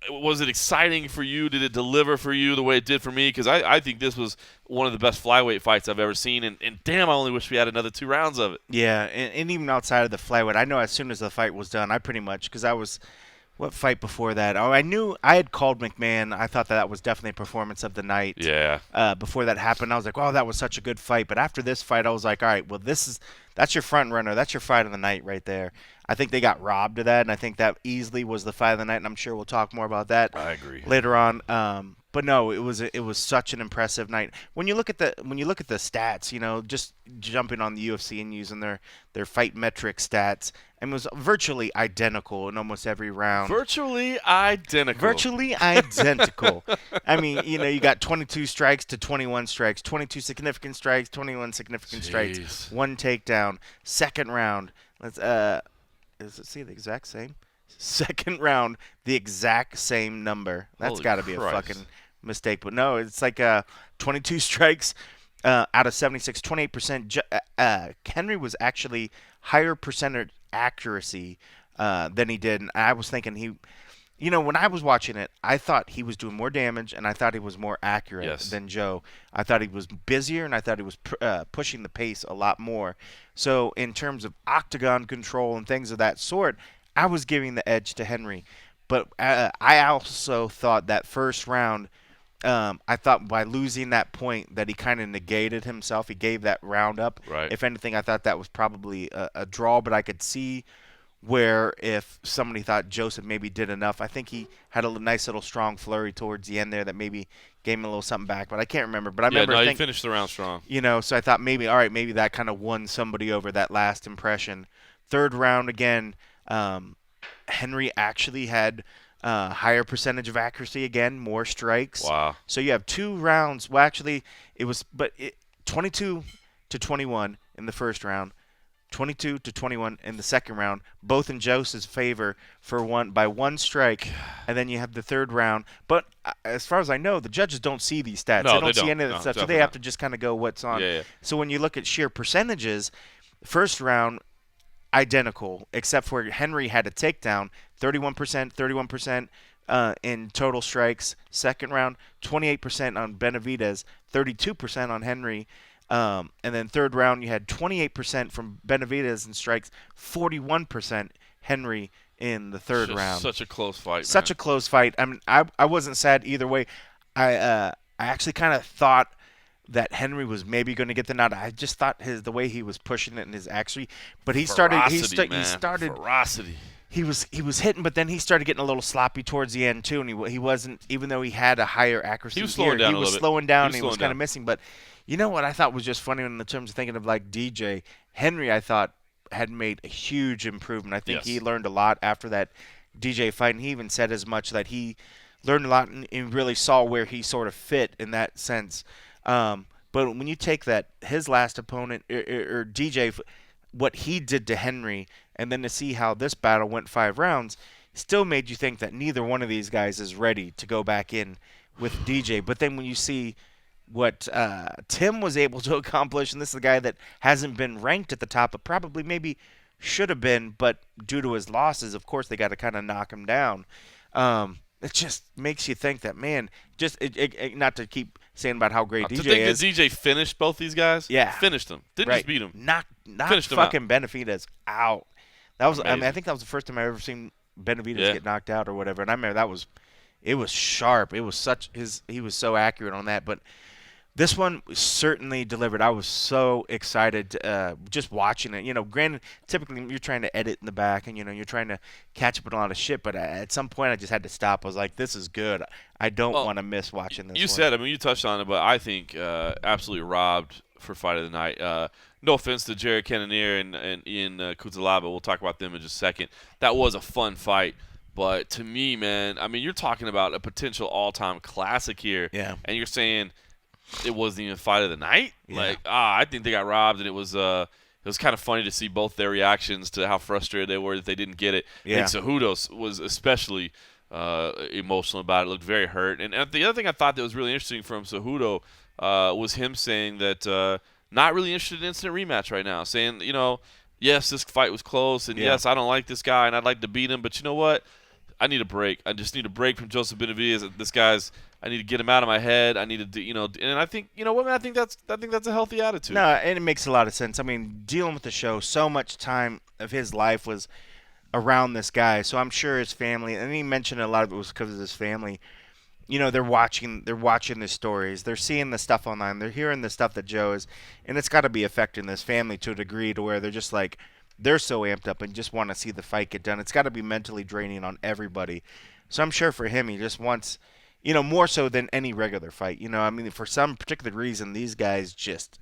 Was it exciting for you? Did it deliver for you the way it did for me? Because I think this was one of the best flyweight fights I've ever seen. And damn, I only wish we had another 2 rounds of it. Yeah, and even outside of the flyweight, I know as soon as the fight was done, I pretty much, because I was, what fight before that? Oh, I knew I had called McMahon. I thought that was definitely a performance of the night. Yeah. Before that happened, I was like, oh, that was such a good fight. But after this fight, I was like, all right, well, that's your front runner. That's your fight of the night right there. I think they got robbed of that, and I think that easily was the fight of the night, and I'm sure we'll talk more about that later on. But no, it was such an impressive night. When you look at the stats, you know, just jumping on the UFC and using their fight metric stats, and it was virtually identical in almost every round. Virtually identical. I mean, you know, you got 22 strikes to 21 strikes, 22 significant strikes, 21 significant strikes, 1 takedown. Second round, does it say the exact same? Second round, the exact same number. That's got to be a fucking mistake. But no, it's like 22 strikes out of 76, 28%. Henry was actually higher percentage accuracy than he did. And I was thinking when I was watching it, I thought he was doing more damage, and I thought he was more accurate than Joe. I thought he was busier, and I thought he was pushing the pace a lot more. So in terms of octagon control and things of that sort, I was giving the edge to Henry. But I also thought that first round, I thought by losing that point that he kind of negated himself. He gave that round up. Right. If anything, I thought that was probably a draw, but I could see where if somebody thought Joseph maybe did enough. I think he had a nice little strong flurry towards the end there that maybe gave him a little something back, but I can't remember. But I remember he finished the round strong. You know, so I thought maybe that kind of won somebody over that last impression. Third round again, Henry actually had higher percentage of accuracy again, more strikes. Wow. So you have 2 rounds. Well, actually, it was 22 to 21 in the first round. 22 to 21 in the second round, both in Joseph's favor by 1 strike, and then you have the third round. But as far as I know, the judges don't see these stats. No, they don't see any of that stuff, so they have to just kind of go what's on. Yeah. So when you look at sheer percentages, first round identical, except for Henry had a takedown, 31% in total strikes. Second round, 28% on Benavidez, 32% on Henry. And then third round, you had 28% from Benavidez in strikes, 41% Henry in the third round. Such a close fight. Such a close fight. I mean, I wasn't sad either way. I actually kind of thought that Henry was maybe going to get the nod. I just thought the way he was pushing it and his accuracy, but he started. Ferocity. He was hitting, but then he started getting a little sloppy towards the end too, and he wasn't, even though he had a higher accuracy. He was slowing down. He was slowing down, and he was kind of missing. But you know what I thought was just funny in the terms of thinking of like DJ Henry, I thought had made a huge improvement. I think he learned a lot after that DJ fight, and he even said as much that he learned a lot and really saw where he sort of fit in that sense. But when you take that, his last opponent, or DJ, what he did to Henry, and then to see how this battle went 5 rounds, still made you think that neither one of these guys is ready to go back in with DJ. But then when you see what Tim was able to accomplish, and this is a guy that hasn't been ranked at the top, but probably maybe should have been, but due to his losses, of course, they got to kind of knock him down. It just makes you think that, man, not to keep saying about how great DJ is. To think that DJ finished both these guys? Yeah. Finished them. Didn't just beat them. Knocked Finished fucking Benavidez out. That was. I mean, Amazing. I think that was the first time I ever seen Benavidez get knocked out or whatever. And I remember it was sharp. It was he was so accurate on that. But this one certainly delivered. I was so excited just watching it. Granted, typically you're trying to edit in the back and, you're trying to catch up on a lot of shit. But at some point I just had to stop. I was like, this is good. I don't want to miss watching this You one. said, you touched on it, but I think absolutely robbed for Fight of the Night. No offense to Jared Cannonier and Ian Cutelaba. We'll talk about them in just a second. That was a fun fight. But to me, man, you're talking about a potential all-time classic here. Yeah. And you're saying it wasn't even Fight of the Night? Yeah. I think they got robbed, and it was kind of funny to see both their reactions to how frustrated they were that they didn't get it. Yeah. I think Cejudo was especially emotional about it, looked very hurt. And the other thing I thought that was really interesting from Cejudo was him saying that not really interested in instant rematch right now, saying, yes, this fight was close, and yes, I don't like this guy, and I'd like to beat him, but you know what? I need a break. I just need a break from Joseph Benavidez. I need to get him out of my head. I need to do, and I think, I think that's a healthy attitude. No, and it makes a lot of sense. Dealing with the show, so much time of his life was around this guy, so I'm sure his family, and he mentioned a lot of it was because of his family. They're watching the stories, they're seeing the stuff online, they're hearing the stuff that Joe is, and it's got to be affecting this family to a degree to where they're just like, they're so amped up and just want to see the fight get done. It's got to be mentally draining on everybody. So I'm sure for him, he just wants, more so than any regular fight. For some particular reason, these guys just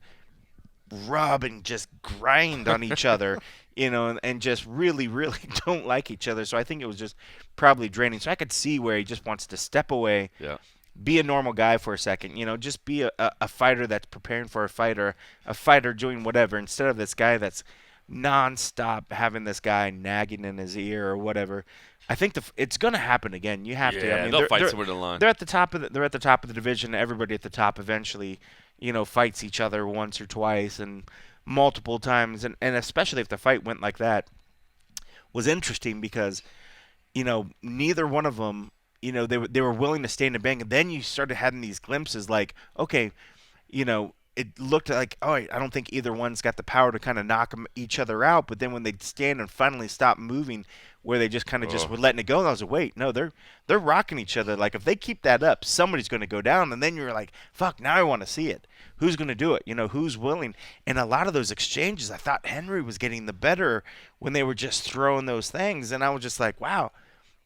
rub and just grind on each other, and just really, really don't like each other. So I think it was just probably draining. So I could see where he just wants to step away, be a normal guy for a second, just be a fighter that's preparing for a fight, or a fighter doing whatever, instead of this guy that's nonstop having this guy nagging in his ear or whatever. I think it's going to happen again. You have to. They'll fight somewhere down the line. They're at the top of the division. Everybody at the top eventually, fights each other once or twice and multiple times, and especially if the fight went like that, was interesting because, neither one of them, they were willing to stay in the bank, and then you started having these glimpses like, okay, it looked like, I don't think either one's got the power to kind of knock each other out. But then when they'd stand and finally stop moving, where they just kind of just were letting it go, and I was like, wait, no, they're rocking each other. Like, if they keep that up, somebody's going to go down. And then you're like, fuck, now I want to see it. Who's going to do it? Who's willing? And a lot of those exchanges, I thought Henry was getting the better when they were just throwing those things. And I was just like, wow,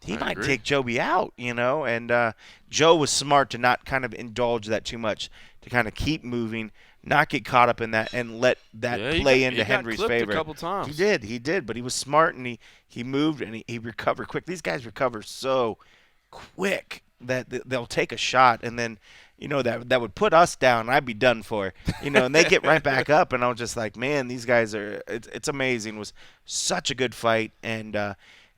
he might take Joby out, And Joe was smart to not kind of indulge that too much, to kind of keep moving, not get caught up in that, and let that play into Henry's favor. A couple times. He did, but he was smart, and he moved, and he recovered quick. These guys recover so quick that they'll take a shot, and then that would put us down. I'd be done for, and they get right back up, and I was just like, man, these guys it's amazing. It was such a good fight, and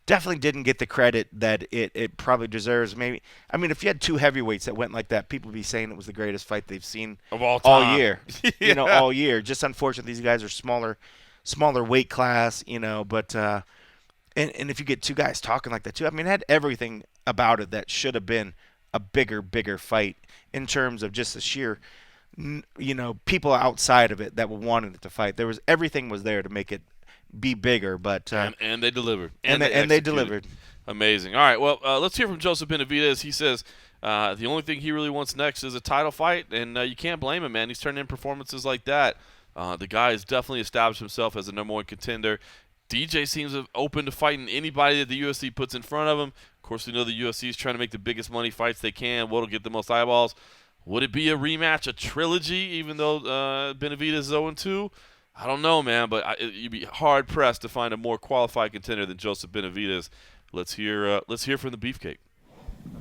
definitely didn't get the credit that it probably deserves. Maybe, if you had two heavyweights that went like that, people would be saying it was the greatest fight they've seen of all time. All year. All year. Just unfortunate these guys are smaller weight class, but and if you get two guys talking like that too, it had everything about it that should have been a bigger fight in terms of just the sheer, people outside of it that were wanting it to fight. Everything was there to make it be bigger, but and they delivered, and they delivered. Amazing. All right, well, let's hear from Joseph Benavidez. He says the only thing he really wants next is a title fight, and you can't blame him, man. He's turning in performances like that. The guy has definitely established himself as a number one contender. DJ seems open to fighting anybody that the UFC puts in front of him. Of course, we know the UFC is trying to make the biggest money fights they can. What'll get the most eyeballs? Would it be a rematch, a trilogy, even though Benavidez is 0-2? I don't know, man, but you'd be hard-pressed to find a more qualified contender than Joseph Benavidez. Let's hear from the Beefcake.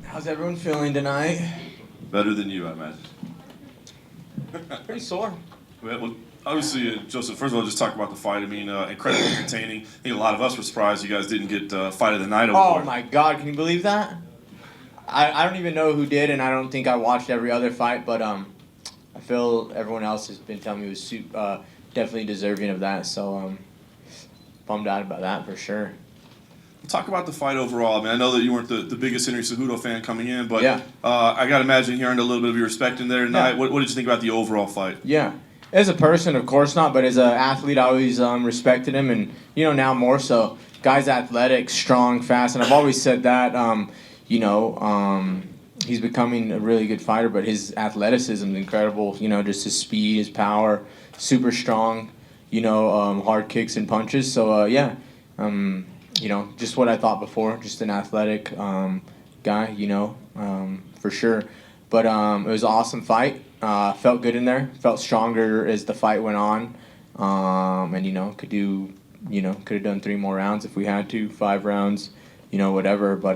How's everyone feeling tonight? Better than you, I imagine. Pretty sore. Well, obviously, Joseph, first of all, just talk about the fight. Incredibly entertaining. I think a lot of us were surprised you guys didn't get Fight of the Night award. Oh, my God. Can you believe that? I don't even know who did, and I don't think I watched every other fight, but I feel everyone else has been telling me it was definitely deserving of that, so bummed out about that for sure. Talk about the fight overall. I know that you weren't the biggest Henry Cejudo fan coming in, but yeah. I got to imagine you earned a little bit of your respect in there tonight. Yeah. What did you think about the overall fight? Yeah. As a person, of course not, but as an athlete, I always respected him, and now more so. guy's athletic, strong, fast, and I've always said that. He's becoming a really good fighter, but his athleticism is incredible. Just his speed, his power, super strong. Hard kicks and punches. So just what I thought before. Just an athletic guy. For sure. But it was an awesome fight. Felt good in there. Felt stronger as the fight went on. And could have done 3 more rounds if we had to, 5 rounds, whatever. But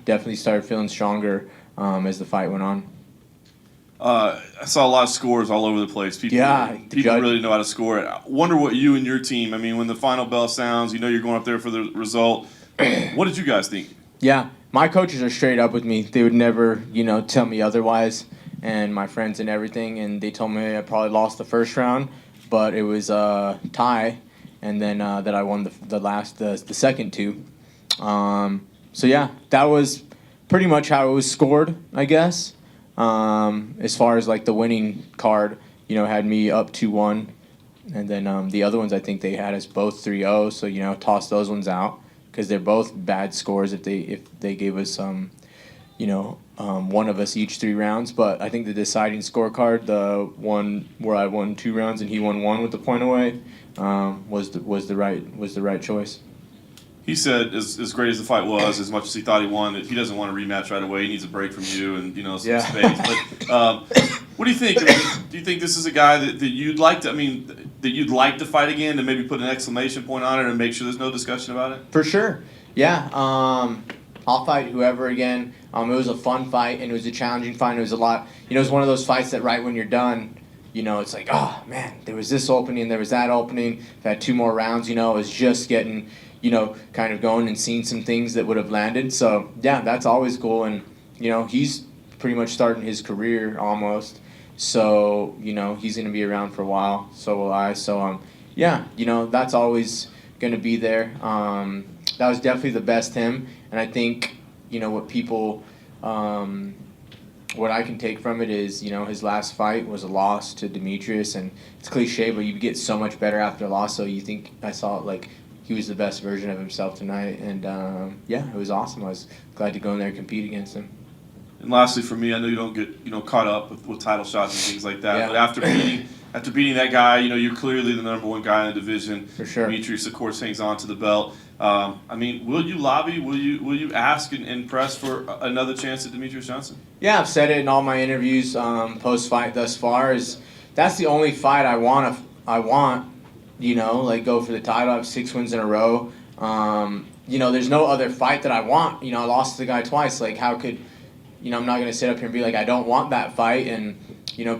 definitely started feeling stronger as the fight went on. I saw a lot of scores all over the place. People really know how to score it. I wonder what you and your team, when the final bell sounds, you're going up there for the result. What did you guys think? Yeah, my coaches are straight up with me. They would never, tell me otherwise, and my friends and everything. And they told me I probably lost the first round, but it was a tie, and then that I won the second 2. That was pretty much how it was scored, I guess. As far as like the winning card, had me up 2-1, and then the other ones I think they had us both 3-0. So toss those ones out because they're both bad scores if they gave us one of us each 3 rounds. But I think the deciding scorecard, the one where I won 2 rounds and he won 1 with the point away, was the right choice. He said, as great as the fight was, as much as he thought he won, that he doesn't want a rematch right away. He needs a break from you and some space. But what do you think? Do you think this is a guy that you'd like to? That you'd like to fight again, and maybe put an exclamation point on it and make sure there's no discussion about it? For sure. Yeah. I'll fight whoever again. It was a fun fight and it was a challenging fight. It was a lot. It was one of those fights that right when you're done, it's like, oh man, there was this opening, there was that opening. I've had 2 more rounds. It was just getting. Kind of going and seeing some things that would have landed. So, yeah, that's always cool. And, he's pretty much starting his career almost. So, he's going to be around for a while. So will I. So, that's always going to be there. That was definitely the best him. And I think, what people, what I can take from it is, his last fight was a loss to Demetrious. And it's cliche, but you get so much better after a loss. So you think I saw it like, he was the best version of himself tonight, and it was awesome. I was glad to go in there and compete against him. And lastly, for me, I know you don't get caught up with title shots and things like that. Yeah. But after beating that guy, you're clearly the number 1 guy in the division. For sure. Demetrious, of course, hangs on to the belt. Will you lobby? Will you ask and press for another chance at Demetrious Johnson? Yeah, I've said it in all my interviews post fight thus far. That's the only fight I want. Go for the title. I have 6 wins in a row. There's no other fight that I want. I lost to the guy twice. Like, how could, I'm not going to sit up here and be like, I don't want that fight. And,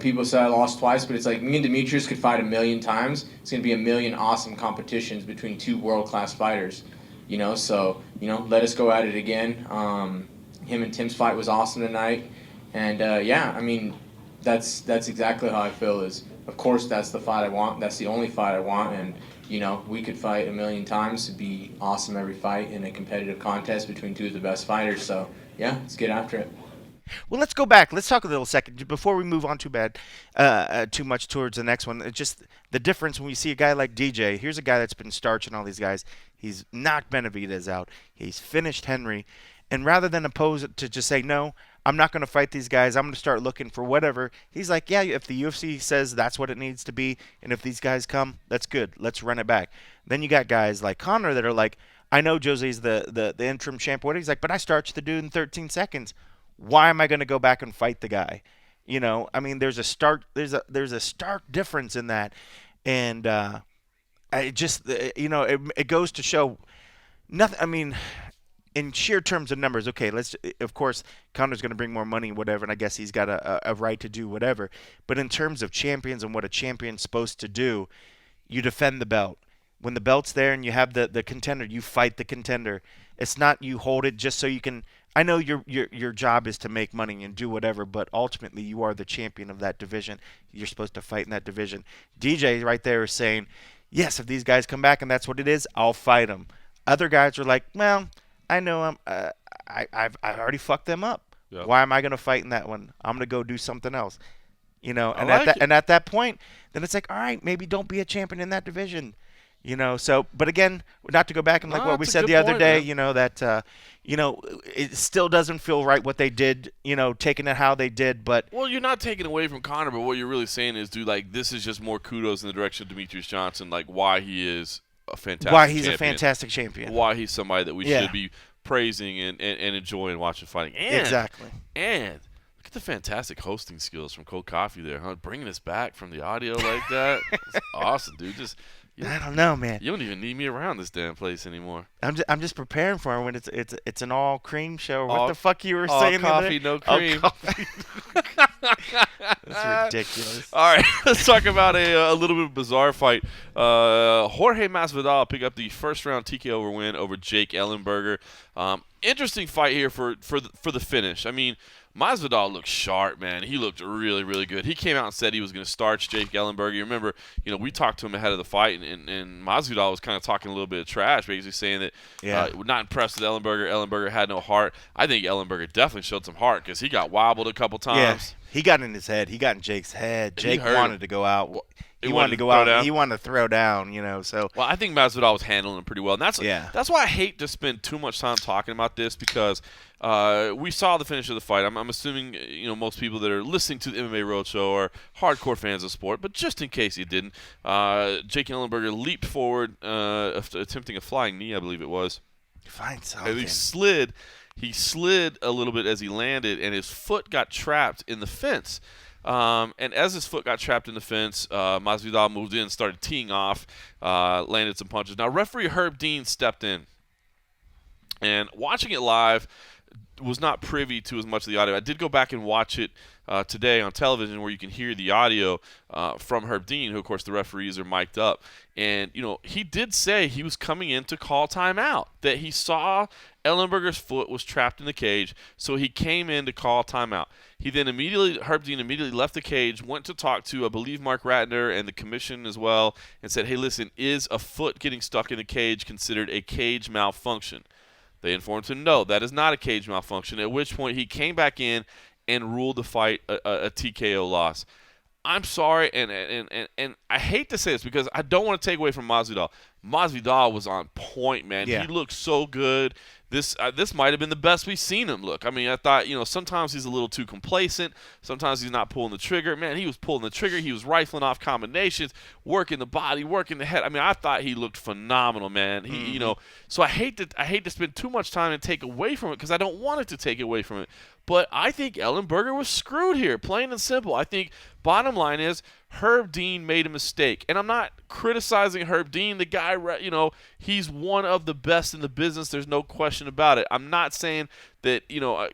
people say I lost twice, but it's like me and Demetrious could fight 1,000,000 times. It's going to be 1,000,000 awesome competitions between 2 world-class fighters. So, let us go at it again. Him and Tim's fight was awesome tonight. And, that's exactly how I feel is, of course, that's the fight I want. That's the only fight I want. And, we could fight 1,000,000 times. It'd be awesome every fight in a competitive contest between 2 of the best fighters. So, yeah, let's get after it. Well, let's go back. Let's talk a little second before we move on too much towards the next one. It's just the difference when we see a guy like DJ. Here's a guy that's been starching all these guys. He's knocked Benavidez out. He's finished Henry. And rather than oppose it to just say, no, I'm not going to fight these guys. I'm going to start looking for whatever. He's like, yeah, if the UFC says that's what it needs to be, and if these guys come, that's good. Let's run it back. Then you got guys like Connor that are like, I know Jose's the interim champ. What he's like, but I starched the dude in 13 seconds. Why am I going to go back and fight the guy? There's a stark difference in that, and it goes to show nothing. In sheer terms of numbers, okay, of course, Connor's going to bring more money, whatever, and I guess he's got a right to do whatever. But in terms of champions and what a champion's supposed to do, you defend the belt. When the belt's there and you have the contender, you fight the contender. It's not you hold it just so you can. I know your job is to make money and do whatever, but ultimately you are the champion of that division. You're supposed to fight in that division. DJ right there is saying, yes, if these guys come back and that's what it is, I'll fight them. Other guys are like, well, I know I've already fucked them up. Yep. Why am I going to fight in that one? I'm going to go do something else. And at that point, then it's like, all right, maybe don't be a champion in that division. So, but again, not to go back and like No, what we that's a said good the other point, day, man. that it still doesn't feel right what they did, taking it how they did, but Well, you're not taking away from Conor, but what you're really saying is, dude, like, this is just more kudos in the direction of Demetrious Johnson, like, why he is a fantastic why he's champion, a fantastic champion. why he's somebody that we Yeah. should be praising and enjoying watching fighting. And, Exactly. And look at the fantastic hosting skills from Cold Coffee there, huh? Bringing us back from the audio like that. It's awesome, dude. I don't know, man. You don't even need me around this damn place anymore. I'm just preparing for him when it's an all cream show. What All- the fuck you were all saying? the other coffee, day? no All cream. coffee. That's ridiculous. All right, let's talk about a little bit of bizarre fight. Jorge Masvidal picked up the first-round TKO win over Jake Ellenberger. Interesting fight here for the finish. I mean, Masvidal looked sharp, man. He looked really, really good. He came out and said he was going to starch Jake Ellenberger. You remember, we talked to him ahead of the fight, and Masvidal was kind of talking a little bit of trash, basically saying that not impressed with Ellenberger. Ellenberger had no heart. I think Ellenberger definitely showed some heart because he got wobbled a couple times. Yeah, he got in his head. He got in Jake's head. Jake hurt wanted him. to go out. He He wanted wanted to to go throw out. down? He wanted to throw down. So Well, I think Masvidal was handling him pretty well. And Yeah. that's why I hate to spend too much time talking about this because we saw the finish of the fight. I'm assuming most people that are listening to the MMA Roadshow are hardcore fans of sport, but just in case you didn't, Jake Ellenberger leaped forward, attempting a flying knee, I believe it was. find And something. he slid a little bit as he landed, and his foot got trapped in the fence. And as his foot got trapped in the fence, Masvidal moved in, started teeing off, landed some punches. Now, referee Herb Dean stepped in. And watching it live, was not privy to as much of the audio. I did go back and watch it today on television where you can hear the audio from Herb Dean, who, of course, the referees are mic'd up. And, he did say he was coming in to call timeout, that he saw Ellenberger's foot was trapped in the cage, so he came in to call timeout. He then Herb Dean immediately left the cage, went to talk to, I believe, Mark Ratner and the commission as well, and said, hey, listen, is a foot getting stuck in the cage considered a cage malfunction? They informed him, no, that is not a cage malfunction, at which point he came back in and ruled the fight a TKO loss. I'm sorry, and I hate to say this because I don't want to take away from Masvidal. Masvidal was on point, man. Yeah. He looked so good. This might have been the best we've seen him look. I mean, I thought, sometimes he's a little too complacent. Sometimes he's not pulling the trigger. Man, he was pulling the trigger. He was rifling off combinations, working the body, working the head. I mean, I thought he looked phenomenal, man. He, so I hate to spend too much time and take away from it because I don't want it to take away from it. But I think Ellenberger was screwed here, plain and simple. I think bottom line is Herb Dean made a mistake. And I'm not criticizing Herb Dean. The guy, he's one of the best in the business. There's no question about it. I'm not saying that,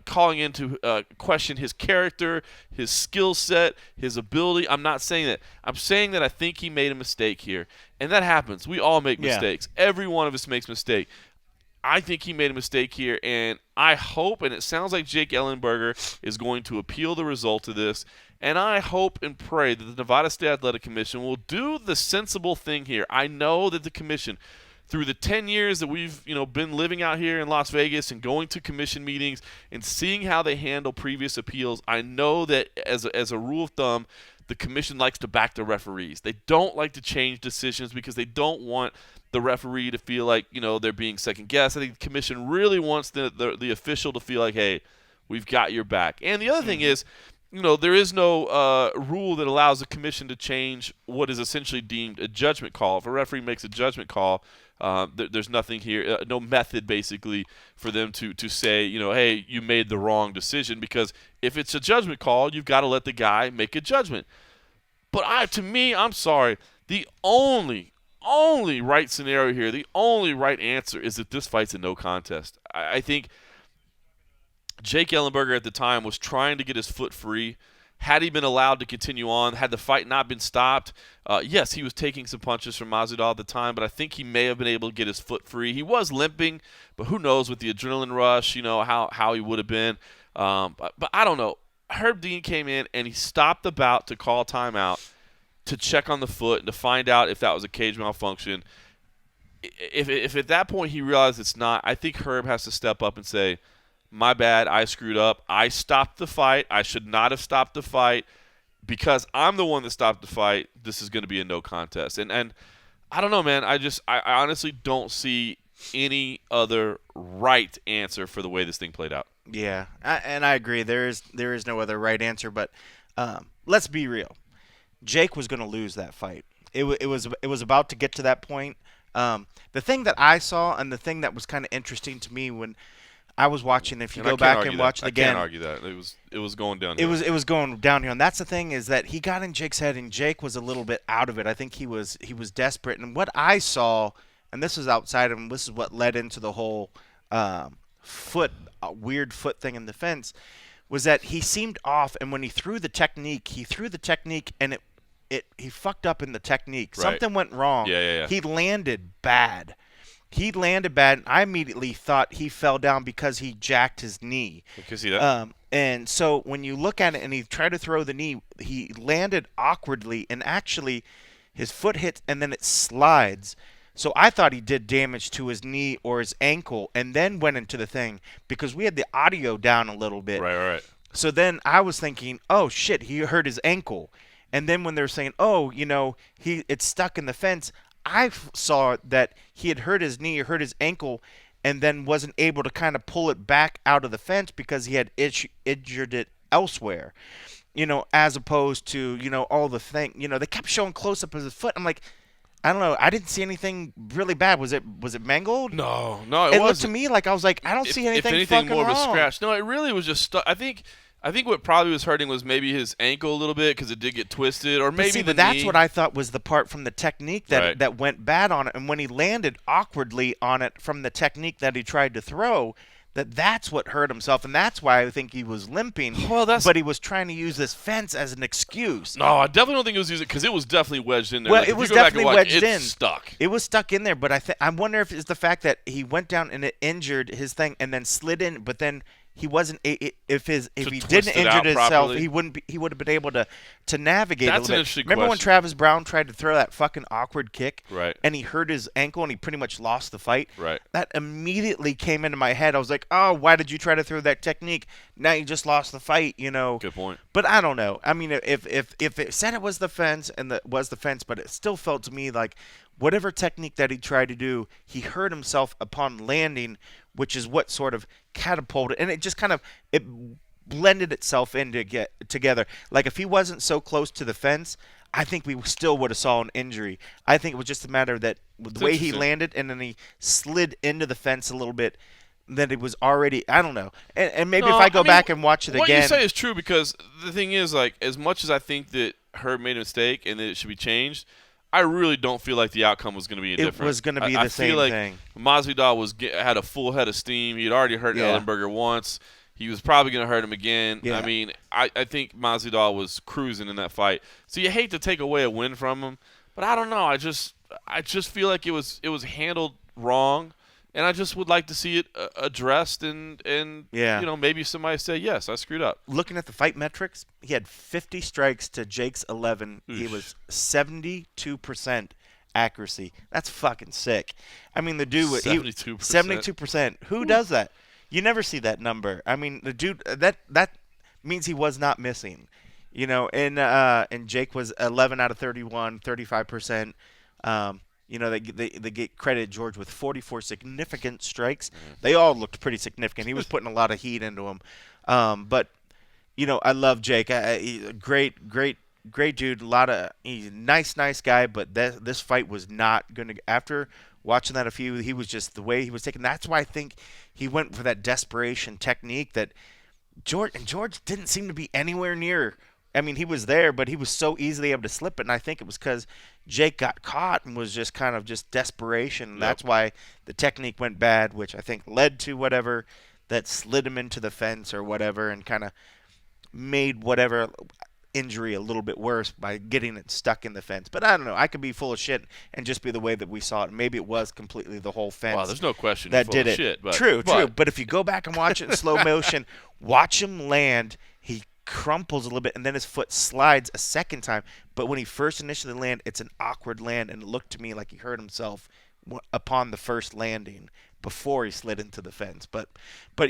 calling into question his character, his skill set, his ability. I'm not saying that. I'm saying that I think he made a mistake here. And that happens. We all make mistakes. Every one of us makes a mistake. I think he made a mistake here, and I hope, and it sounds like Jake Ellenberger is going to appeal the result of this, and I hope and pray that the Nevada State Athletic Commission will do the sensible thing here. I know that the commission, through the 10 years that we've been living out here in Las Vegas and going to commission meetings and seeing how they handle previous appeals, I know that as a rule of thumb, the commission likes to back the referees. They don't like to change decisions because they don't want the referee to feel like, they're being second guessed. I think the commission really wants the official to feel like, hey, we've got your back. And the other thing is, there is no rule that allows the commission to change what is essentially deemed a judgment call. If a referee makes a judgment call, there's nothing here, no method basically for them to say, hey, you made the wrong decision, because if it's a judgment call, you've got to let the guy make a judgment. But to me, I'm sorry, the only right scenario here, the only right answer is that this fight's a no contest. I think Jake Ellenberger at the time was trying to get his foot free. Had he been allowed to continue on, had the fight not been stopped, yes, he was taking some punches from Masvidal at the time, but I think he may have been able to get his foot free. He was limping, but who knows with the adrenaline rush, how he would have been. But I don't know. Herb Dean came in and he stopped the bout to call timeout to check on the foot and to find out if that was a cage malfunction. If at that point he realized it's not, I think Herb has to step up and say, my bad, I screwed up. I stopped the fight. I should not have stopped the fight. Because I'm the one that stopped the fight, this is going to be a no contest. And I don't know, man. I honestly don't see any other right answer for the way this thing played out. Yeah, and I agree. There is no other right answer. But let's be real. Jake was going to lose that fight. It was about to get to that point. The thing that I saw and the thing that was kind of interesting to me when I was watching, if you go back and watch it again, I can't argue that. It was going downhill. It was going downhill, and that's the thing is that he got in Jake's head, and Jake was a little bit out of it. I think he was desperate, and what I saw, and this is outside of him, this is what led into the whole weird foot thing in the fence, was that he seemed off, and when he threw the technique, and he fucked up in the technique. Right. Something went wrong. Yeah. He landed bad. And I immediately thought he fell down because he jacked his knee. You can see that. And so when you look at it and he tried to throw the knee, he landed awkwardly, and actually his foot hits and then it slides. So I thought he did damage to his knee or his ankle and then went into the thing because we had the audio down a little bit. Right. So then I was thinking, oh, shit, he hurt his ankle. And then when they're saying, oh, it's stuck in the fence, I saw that he had hurt his knee, hurt his ankle, and then wasn't able to kind of pull it back out of the fence because he had injured it elsewhere, as opposed to, all the thing. They kept showing close-up of his foot. I'm like, I don't know. I didn't see anything really bad. Was it mangled? No, it wasn't. looked to me like I was like, I don't see anything. If anything, fucking more of a wrong. scratch. No, it really was just stuck. I think what probably was hurting was maybe his ankle a little bit because it did get twisted, or maybe but the that's knee. what I thought was the part from the technique Right. that went bad on it. And when he landed awkwardly on it from the technique that he tried to throw, that's what hurt himself, and that's why I think he was limping. But he was trying to use this fence as an excuse. No, I definitely don't think it was using because it was definitely wedged in there. Well, Like, it if was you go back definitely and watch, wedged in. It's stuck. It was stuck in there, but I wonder if it's the fact that he went down and it injured his thing and then slid in, but then he wasn't. If he twist didn't it injure out himself, properly. he would have been able to navigate That's a little an bit. interesting Remember when question. Travis Brown tried to throw that fucking awkward kick, Right. and he hurt his ankle and he pretty much lost the fight. Right. That immediately came into my head. I was like, oh, why did you try to throw that technique? Now you just lost the fight. Good point. But I don't know. I mean, if it said it was the fence but it still felt to me like whatever technique that he tried to do, he hurt himself upon landing, which is what sort of catapulted, and it just kind of it blended itself in to get together. Like if he wasn't so close to the fence, I think we still would have saw an injury. I think it was just a matter that the way he interesting. landed and then he slid into the fence a little bit, that it was already, I don't know. And maybe if I go back and watch it what again. What you say is true because the thing is, like, as much as I think that Herb made a mistake and that it should be changed, I really don't feel like the outcome was going to be different. It was going to be I the same feel like thing. Masvidal had a full head of steam. He had already hurt Ellenberger once. He was probably going to hurt him again. Yeah. I mean, I think Masvidal was cruising in that fight. So you hate to take away a win from him, but I don't know. I just feel like it was handled wrong, and I just would like to see it addressed and maybe somebody say, yes, I screwed up. Looking at the fight metrics, he had 50 strikes to Jake's 11. Oof. He was 72% accuracy. That's fucking sick. I mean, the dude was 72%. 72%. Who does that? You never see that number. I mean, the dude that means he was not missing. And Jake was 11 out of 31, 35%. They get credit George with 44 significant strikes. They all looked pretty significant. He was putting a lot of heat into them. But I love Jake. He's a great dude. He's a nice guy. But this fight was not going to. After watching that he was just the way he was taking. That's why I think he went for that desperation technique that George didn't seem to be anywhere near. I mean, he was there, but he was so easily able to slip it, and I think it was because Jake got caught and was just kind of just desperation. And that's why the technique went bad, which I think led to whatever that slid him into the fence or whatever and kind of made whatever injury a little bit worse by getting it stuck in the fence. But I don't know. I could be full of shit and just be the way that we saw it. Maybe it was completely the whole fence. Wow, there's no question that you're full did of it. shit. But, True. But if you go back and watch it in slow motion, watch him land, he crumples a little bit and then his foot slides a second time. But when he first initially landed, it's an awkward land, and it looked to me like he hurt himself upon the first landing before he slid into the fence. But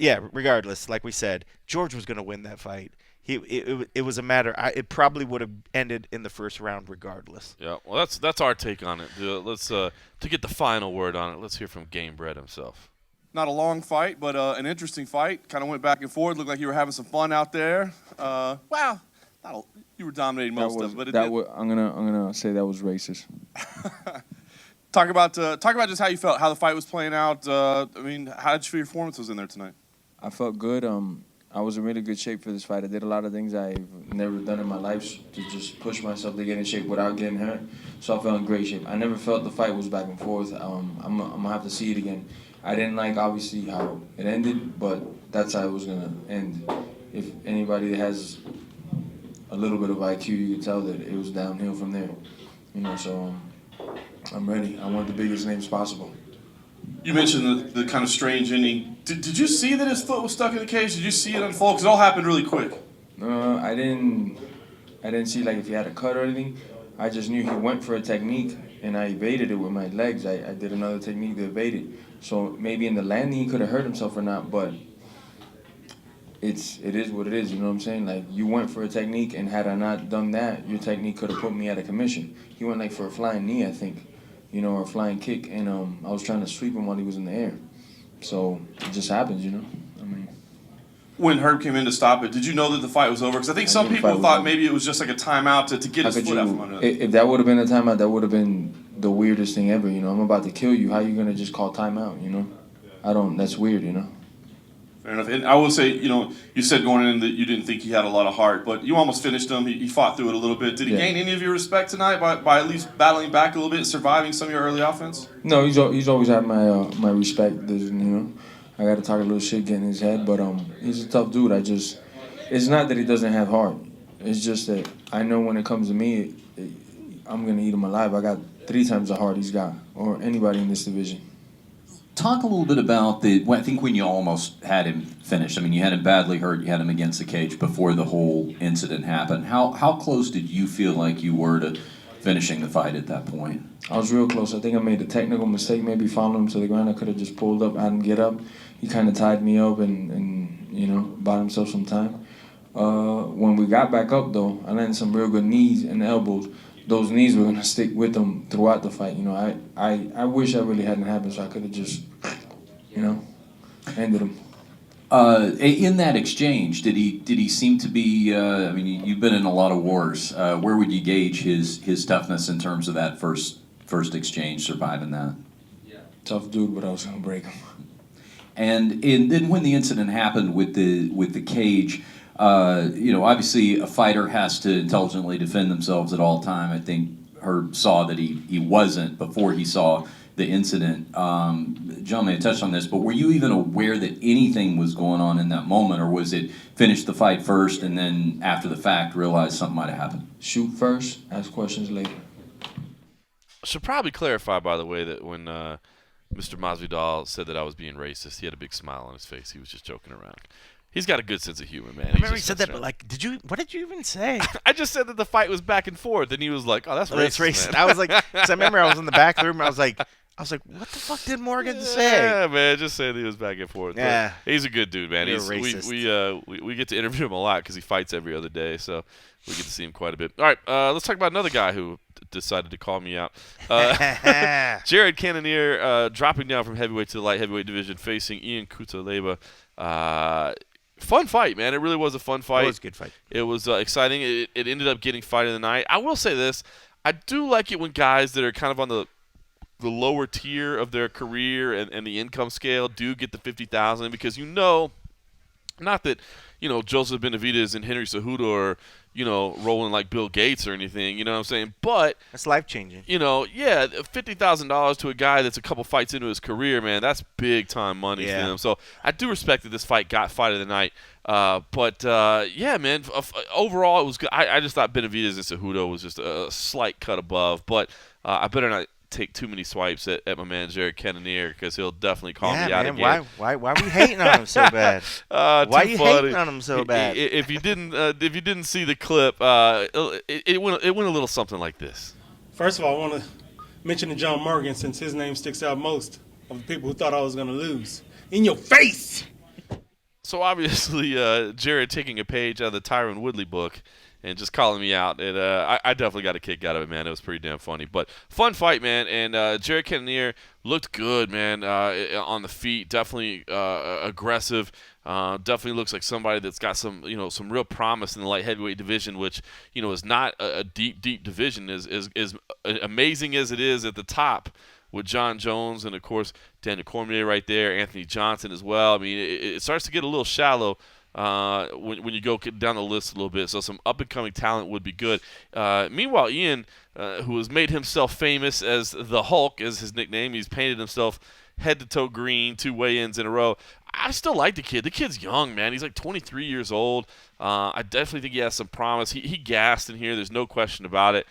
yeah, regardless, like we said, George was going to win that fight. it was a matter. It probably would have ended in the first round regardless. Yeah, well, that's our take on it. Let's to get the final word on it. Let's hear from Game Bread himself. Not a long fight, but an interesting fight. Kind of went back and forth. Looked like you were having some fun out there. You were dominating most of it, but I'm gonna say that was racist. Talk about just how you felt, how the fight was playing out. How did you feel your performance was in there tonight? I felt good. I was in really good shape for this fight. I did a lot of things I've never done in my life to just push myself to get in shape without getting hurt. So I felt in great shape. I never felt the fight was back and forth. I'm gonna have to see it again. I didn't like obviously how it ended, but that's how it was gonna end. If anybody that has a little bit of IQ, you could tell that it was downhill from there. So I'm ready. I want the biggest names possible. You mentioned the kind of strange ending. Did you see that his foot was stuck in the cage? Did you see it unfold? Because it all happened really quick. I didn't see like if he had a cut or anything. I just knew he went for a technique, and I evaded it with my legs. I did another technique to evade it. So maybe in the landing he could have hurt himself or not, but it is what it is. You know what I'm saying? Like, you went for a technique, and had I not done that, your technique could have put me out of commission. He went like for a flying knee, I think, or a flying kick, and I was trying to sweep him while he was in the air. So it just happens, When Herb came in to stop it, did you know that the fight was over? Because I think some people thought maybe it was just like a timeout to get his foot out from under it. If that would have been a timeout, that would have been the weirdest thing ever. I'm about to kill you. How are you going to just call timeout, That's weird, Fair enough. And I will say, you said going in that you didn't think he had a lot of heart, but you almost finished him. He fought through it a little bit. Did he gain any of your respect tonight by at least battling back a little bit and surviving some of your early offense? No, he's always had my respect. I got to talk a little shit, get in his head, but he's a tough dude. It's not that he doesn't have heart. It's just that I know when it comes to me, I'm going to eat him alive. I got 3 times the heart he's got, or anybody in this division. Talk a little bit about I think when you almost had him finished. You had him badly hurt. You had him against the cage before the whole incident happened. How close did you feel like you were to finishing the fight at that point? I was real close. I think I made a technical mistake, maybe following him to the ground. I could have just pulled up, had him get up. He kind of tied me up and bought himself some time. When we got back up, though, I landed some real good knees and elbows. Those knees were going to stick with him throughout the fight. I wish that really hadn't happened, so I could have just, ended him. In that exchange, did he seem to be? You've been in a lot of wars. Where would you gauge his toughness in terms of that first exchange, surviving that? Yeah. Tough dude, but I was going to break him. And then when the incident happened with the cage. Obviously a fighter has to intelligently defend themselves at all time. I think Herb saw that he wasn't before he saw the incident. John may have touched on this, but were you even aware that anything was going on in that moment, or was it finish the fight first and then after the fact realize something might have happened? Shoot first, ask questions later. I should probably clarify, by the way, that when Mr. Masvidal said that I was being racist, he had a big smile on his face. He was just joking around. He's got a good sense of humor, man. I remember he said that, but what did you even say? I just said that the fight was back and forth, and he was like, "Oh, that's racist." That's racist. Man. I was like, because I remember I was in the back room, and I was like, what the fuck did Morgan say? Yeah, man, just saying he was back and forth. Yeah, but he's a good dude, man. You're racist. We get to interview him a lot because he fights every other day, so we get to see him quite a bit. All right, let's talk about another guy who decided to call me out. Jared Cannonier dropping down from heavyweight to the light heavyweight division, facing Ian Kutaleba. Fun fight, man. It really was a fun fight. It was a good fight. It was exciting. It ended up getting fight of the night. I will say this. I do like it when guys that are kind of on the lower tier of their career and the income scale do get the $50,000 because not that Joseph Benavidez and Henry Cejudo are rolling like Bill Gates or anything, you know what I'm saying? But that's life changing. $50,000 to a guy that's a couple fights into his career, man, that's big time money for him. So I do respect that this fight got fight of the night. Yeah, man. Overall, it was good. I just thought Benavidez and Cejudo was just a slight cut above, but I better not take too many swipes at my man Jared Cannonier because he'll definitely call me out again. Why are we hating on him so bad? Why are you hating on him so bad? If you didn't see the clip, it went a little something like this. First of all, I want to mention to John Morgan since his name sticks out most of the people who thought I was going to lose. In your face! So obviously, Jared taking a page out of the Tyron Woodley book and just calling me out. And I definitely got a kick out of it, man. It was pretty damn funny. But fun fight, man. And Jared Cannonier looked good, man, on the feet. Definitely aggressive. Definitely looks like somebody that's got some real promise in the light heavyweight division, which is not a deep division. Is amazing as it is at the top with John Jones and, of course, Daniel Cormier right there, Anthony Johnson as well. I mean, it starts to get a little shallow when you go down the list a little bit. So some up-and-coming talent would be good. Meanwhile, Ian, who has made himself famous as the Hulk, is his nickname. He's painted himself head-to-toe green, 2 weigh-ins in a row. I still like the kid. The kid's young, man. He's like 23 years old. I definitely think he has some promise. He gassed in here. There's no question about it.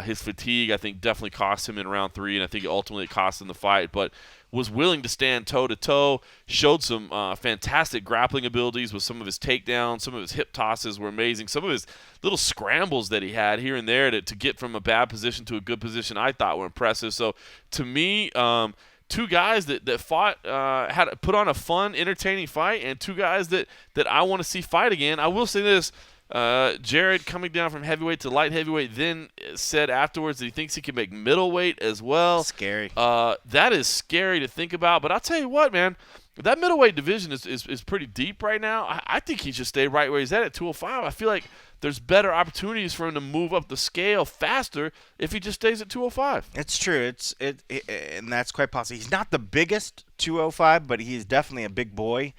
His fatigue, I think, definitely cost him in round 3, and I think ultimately it cost him the fight. But was willing to stand toe-to-toe, showed some fantastic grappling abilities with some of his takedowns. Some of his hip tosses were amazing. Some of his little scrambles that he had here and there to get from a bad position to a good position I thought were impressive. So to me, 2 guys that fought, had put on a fun, entertaining fight, and 2 guys that I want to see fight again. I will say this. Jared, coming down from heavyweight to light heavyweight, then said afterwards that he thinks he can make middleweight as well. Scary. That is scary to think about. But I'll tell you what, man. That middleweight division is pretty deep right now. I think he should stay right where he's at 205. I feel like there's better opportunities for him to move up the scale faster if he just stays at 205. It's true. And that's quite possible. He's not the biggest 205, but he is definitely a big boy.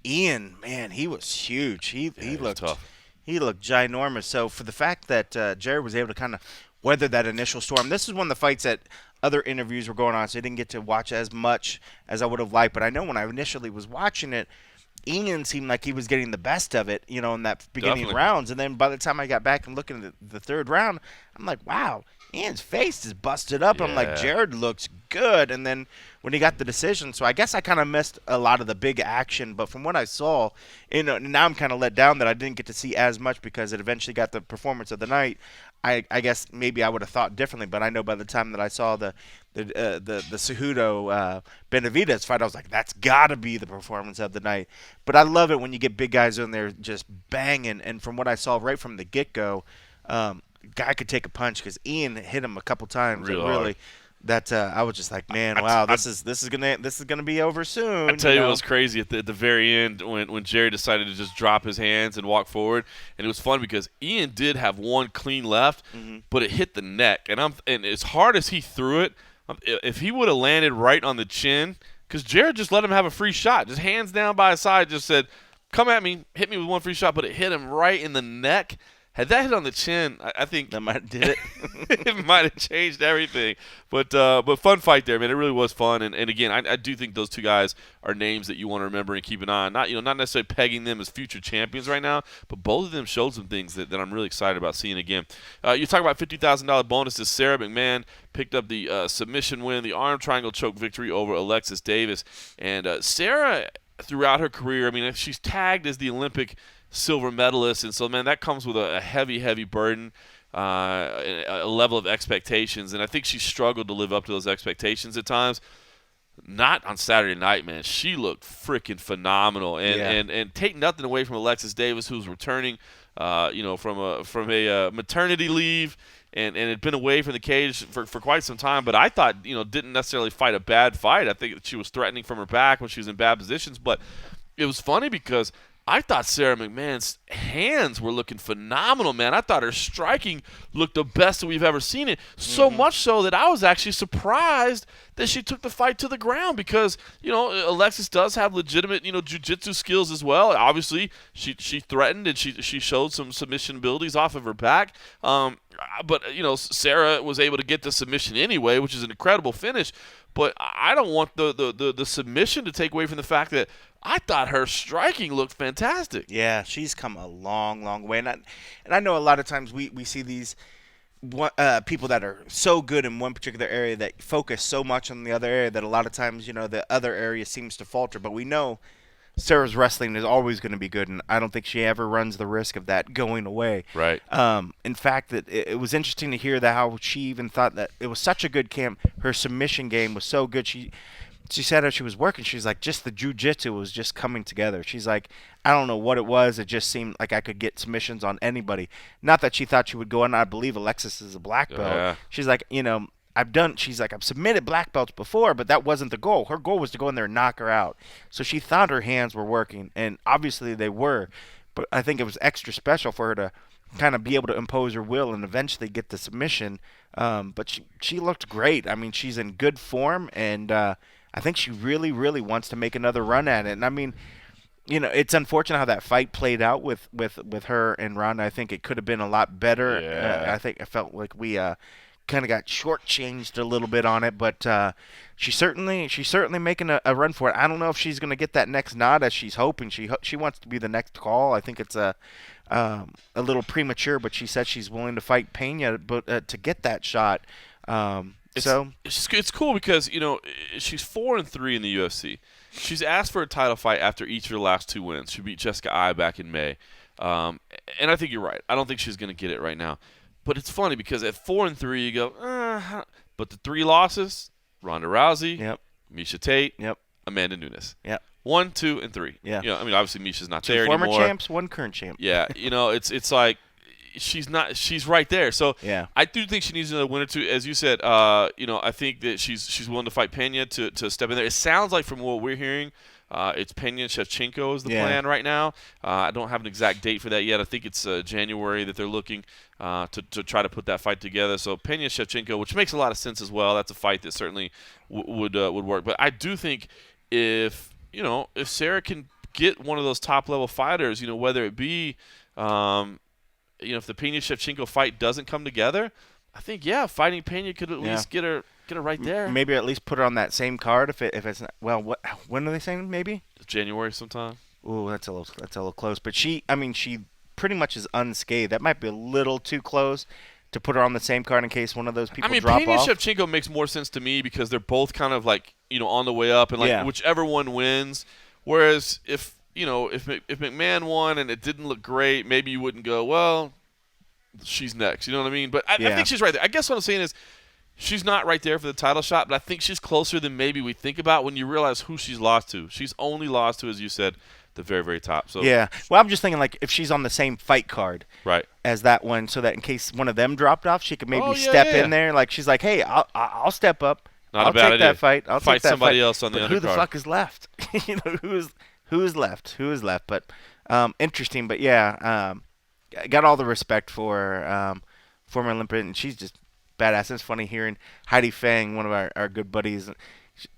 Ian, man, he was huge. He looked tough. He looked ginormous. So for the fact that Jared was able to kind of weather that initial storm, this is one of the fights that other interviews were going on, so I didn't get to watch as much as I would have liked. But I know when I initially was watching it, Ian seemed like he was getting the best of it, in that beginning Definitely. rounds. And then by the time I got back and looking at the 3rd round, I'm like, wow, Ian's face is busted up. I'm like, Yeah. Jared looks good. And then when he got the decision, so I guess I kind of missed a lot of the big action. But from what I saw, now I'm kind of let down that I didn't get to see as much because it eventually got the performance of the night. I guess maybe I would have thought differently, but I know by the time that I saw the Cejudo Benavidez fight, I was like, that's got to be the performance of the night. But I love it when you get big guys in there just banging. And from what I saw right from the get-go, guy could take a punch because Ian hit him a couple times. Really That I was just like, man, wow, this is gonna be over soon. I tell you what was crazy at the very end when Jerry decided to just drop his hands and walk forward, and it was fun because Ian did have one clean left, but it hit the neck, and as hard as he threw it, if he would have landed right on the chin, because Jared just let him have a free shot, just hands down by his side, just said, "Come at me, hit me with one free shot," but it hit him right in the neck. Had that hit on the chin, I think that might have did it. it might have changed everything. But fun fight there, man. It really was fun. And again, I do think those 2 guys are names that you want to remember and keep an eye on. Not necessarily pegging them as future champions right now, but both of them showed some things that I'm really excited about seeing again. You talk about $50,000 bonuses. Sarah McMahon picked up the submission win, the arm triangle choke victory over Alexis Davis. And Sarah, throughout her career, I mean, she's tagged as the Olympic silver medalist, and so, man, that comes with a heavy burden, a level of expectations, and I think she struggled to live up to those expectations at times. Not on Saturday night, man. She looked freaking phenomenal, and take nothing away from Alexis Davis, who's returning, from a maternity leave, and had been away from the cage for quite some time. But I thought, didn't necessarily fight a bad fight. I think she was threatening from her back when she was in bad positions, but it was funny because I thought Sarah McMahon's hands were looking phenomenal, man. I thought her striking looked the best that we've ever seen it. So much so that I was actually surprised that she took the fight to the ground because, Alexis does have legitimate, jiu-jitsu skills as well. Obviously, she threatened and she showed some submission abilities off of her back. But Sarah was able to get the submission anyway, which is an incredible finish. But I don't want the submission to take away from the fact that I thought her striking looked fantastic. Yeah, she's come a long way. And I know a lot of times we see these people that are so good in one particular area that focus so much on the other area that a lot of times, the other area seems to falter. But we know Sarah's wrestling is always going to be good, and I don't think she ever runs the risk of that going away. Right. In fact, that it was interesting to hear that how she even thought that it was such a good camp. Her submission game was so good. she said as she was working, she's like, just the jiu-jitsu was just coming together. She's like, I don't know what it was. It just seemed like I could get submissions on anybody. Not that she thought she would go in. I believe Alexis is a black belt. Yeah. She's like, she's like, I've submitted black belts before, but that wasn't the goal. Her goal was to go in there and knock her out. So she thought her hands were working, and obviously they were. But I think it was extra special for her to kind of be able to impose her will and eventually get the submission. But she looked great. I mean, she's in good form, and I think she really, really wants to make another run at it. And I mean, it's unfortunate how that fight played out with her and Ronda. I think it could have been a lot better. Yeah. I felt like we kind of got shortchanged a little bit on it, but she's certainly making a run for it. I don't know if she's going to get that next nod as she's hoping. She wants to be the next call. I think it's a little premature, but she said she's willing to fight Pena, but to get that shot. It's cool because she's 4-3 in the UFC. She's asked for a title fight after each of her last 2 wins. She beat Jessica Ai back in May, and I think you're right. I don't think she's going to get it right now. But it's funny because at 4-3 you go, but the 3 losses: Ronda Rousey, Yep. Miesha Tate, Yep. Amanda Nunes. Yep. 1, 2, and 3. Yeah. I mean, obviously Miesha's not 2 there former anymore. champs, 1 current champ. Yeah, it's like she's right there. So Yeah. I do think she needs another win or two. As you said, I think that she's willing to fight Pena to step in there. It sounds like from what we're hearing, it's Pena and Shevchenko is the plan right now. I don't have an exact date for that yet. I think it's January that they're looking to try to put that fight together. So Pena Shevchenko, which makes a lot of sense as well. That's a fight that certainly would work. But I do think if Sarah can get one of those top level fighters, whether it be if the Pena Shevchenko fight doesn't come together, I think fighting Pena could at least get her right there. Maybe at least put her on that same card if it's not, when are they saying maybe? January sometime. Ooh, that's a little close. But she pretty much is unscathed. That might be a little too close to put her on the same card in case one of those people drop Pena off. Shevchenko makes more sense to me because they're both kind of like on the way up and whichever one wins. Whereas if McMahon won and it didn't look great, maybe you wouldn't go, well, she's next. You know what I mean? But I think she's right there. I guess what I'm saying is she's not right there for the title shot, but I think she's closer than maybe we think about when you realize who she's lost to. She's only lost to, as you said, the very, very top. So yeah. Well, I'm just thinking like if she's on the same fight card as that one, so that in case one of them dropped off, she could maybe step in there. Like she's like, hey, I'll step up. Not I'll a bad take idea. that fight. I'll fight take that somebody fight. else on the undercard. Who the fuck is left? Who is left? But interesting. But I got all the respect for former Olympian, and she's just badass. It's funny hearing Heidi Fang, one of our good buddies.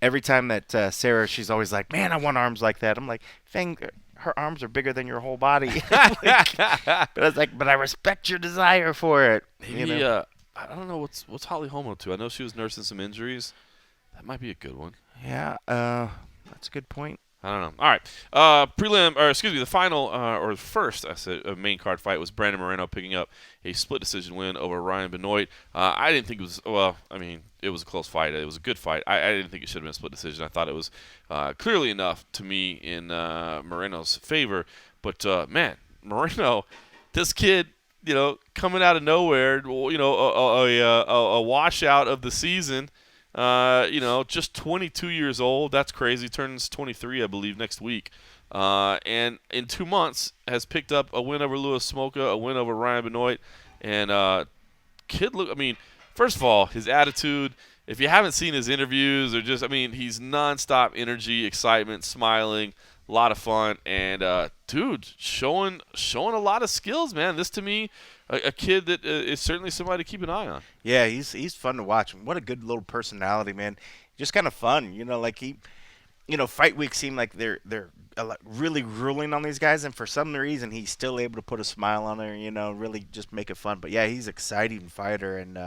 Every time that Sarah, she's always like, "Man, I want arms like that." I'm like, Fang, her arms are bigger than your whole body. But I was like, but I respect your desire for it. Maybe I don't know what's Holly Holm up to. I know she was nursing some injuries. That might be a good one. Yeah, that's a good point. I don't know. All right. The final or the first main card fight was Brandon Moreno picking up a split decision win over Ryan Benoit. I didn't think it was it was a close fight. It was a good fight. I didn't think it should have been a split decision. I thought it was clearly enough to me in Moreno's favor. But man, Moreno, this kid, coming out of nowhere, a washout of the season. Just 22 years old. That's crazy. Turns 23, I believe, next week. And in 2 months has picked up a win over Louis Smolka, a win over Ryan Benoit. And kid, first of all, his attitude, if you haven't seen his interviews, he's nonstop energy, excitement, smiling, a lot of fun. And, dude, showing a lot of skills, man. This, to me, a kid that is certainly somebody to keep an eye on. Yeah, he's fun to watch. What a good little personality, man. Just kind of fun, fight week seemed like they're really grueling on these guys, and for some reason he's still able to put a smile on there, really just make it fun. But yeah, he's an exciting fighter, and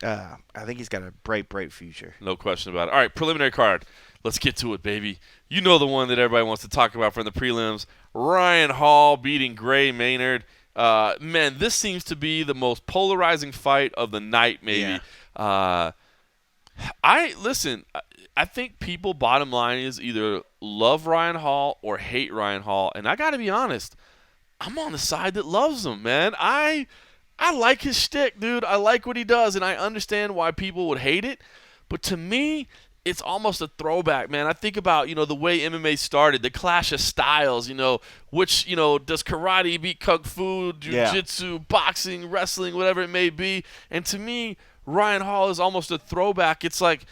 I think he's got a bright future. No question about it. All right, preliminary card. Let's get to it, baby. You know the one that everybody wants to talk about from the prelims. Ryan Hall beating Gray Maynard. Man, this seems to be the most polarizing fight of the night, maybe. Yeah. I think people, bottom line, is either love Ryan Hall or hate Ryan Hall. And I got to be honest, I'm on the side that loves him, man. I like his shtick, dude. I like what he does, and I understand why people would hate it. But to me, it's almost a throwback, man. I think about, the way MMA started, the clash of styles, which, does karate beat kung fu, jiu-jitsu, boxing, wrestling, whatever it may be. And to me, Ryan Hall is almost a throwback. It's like,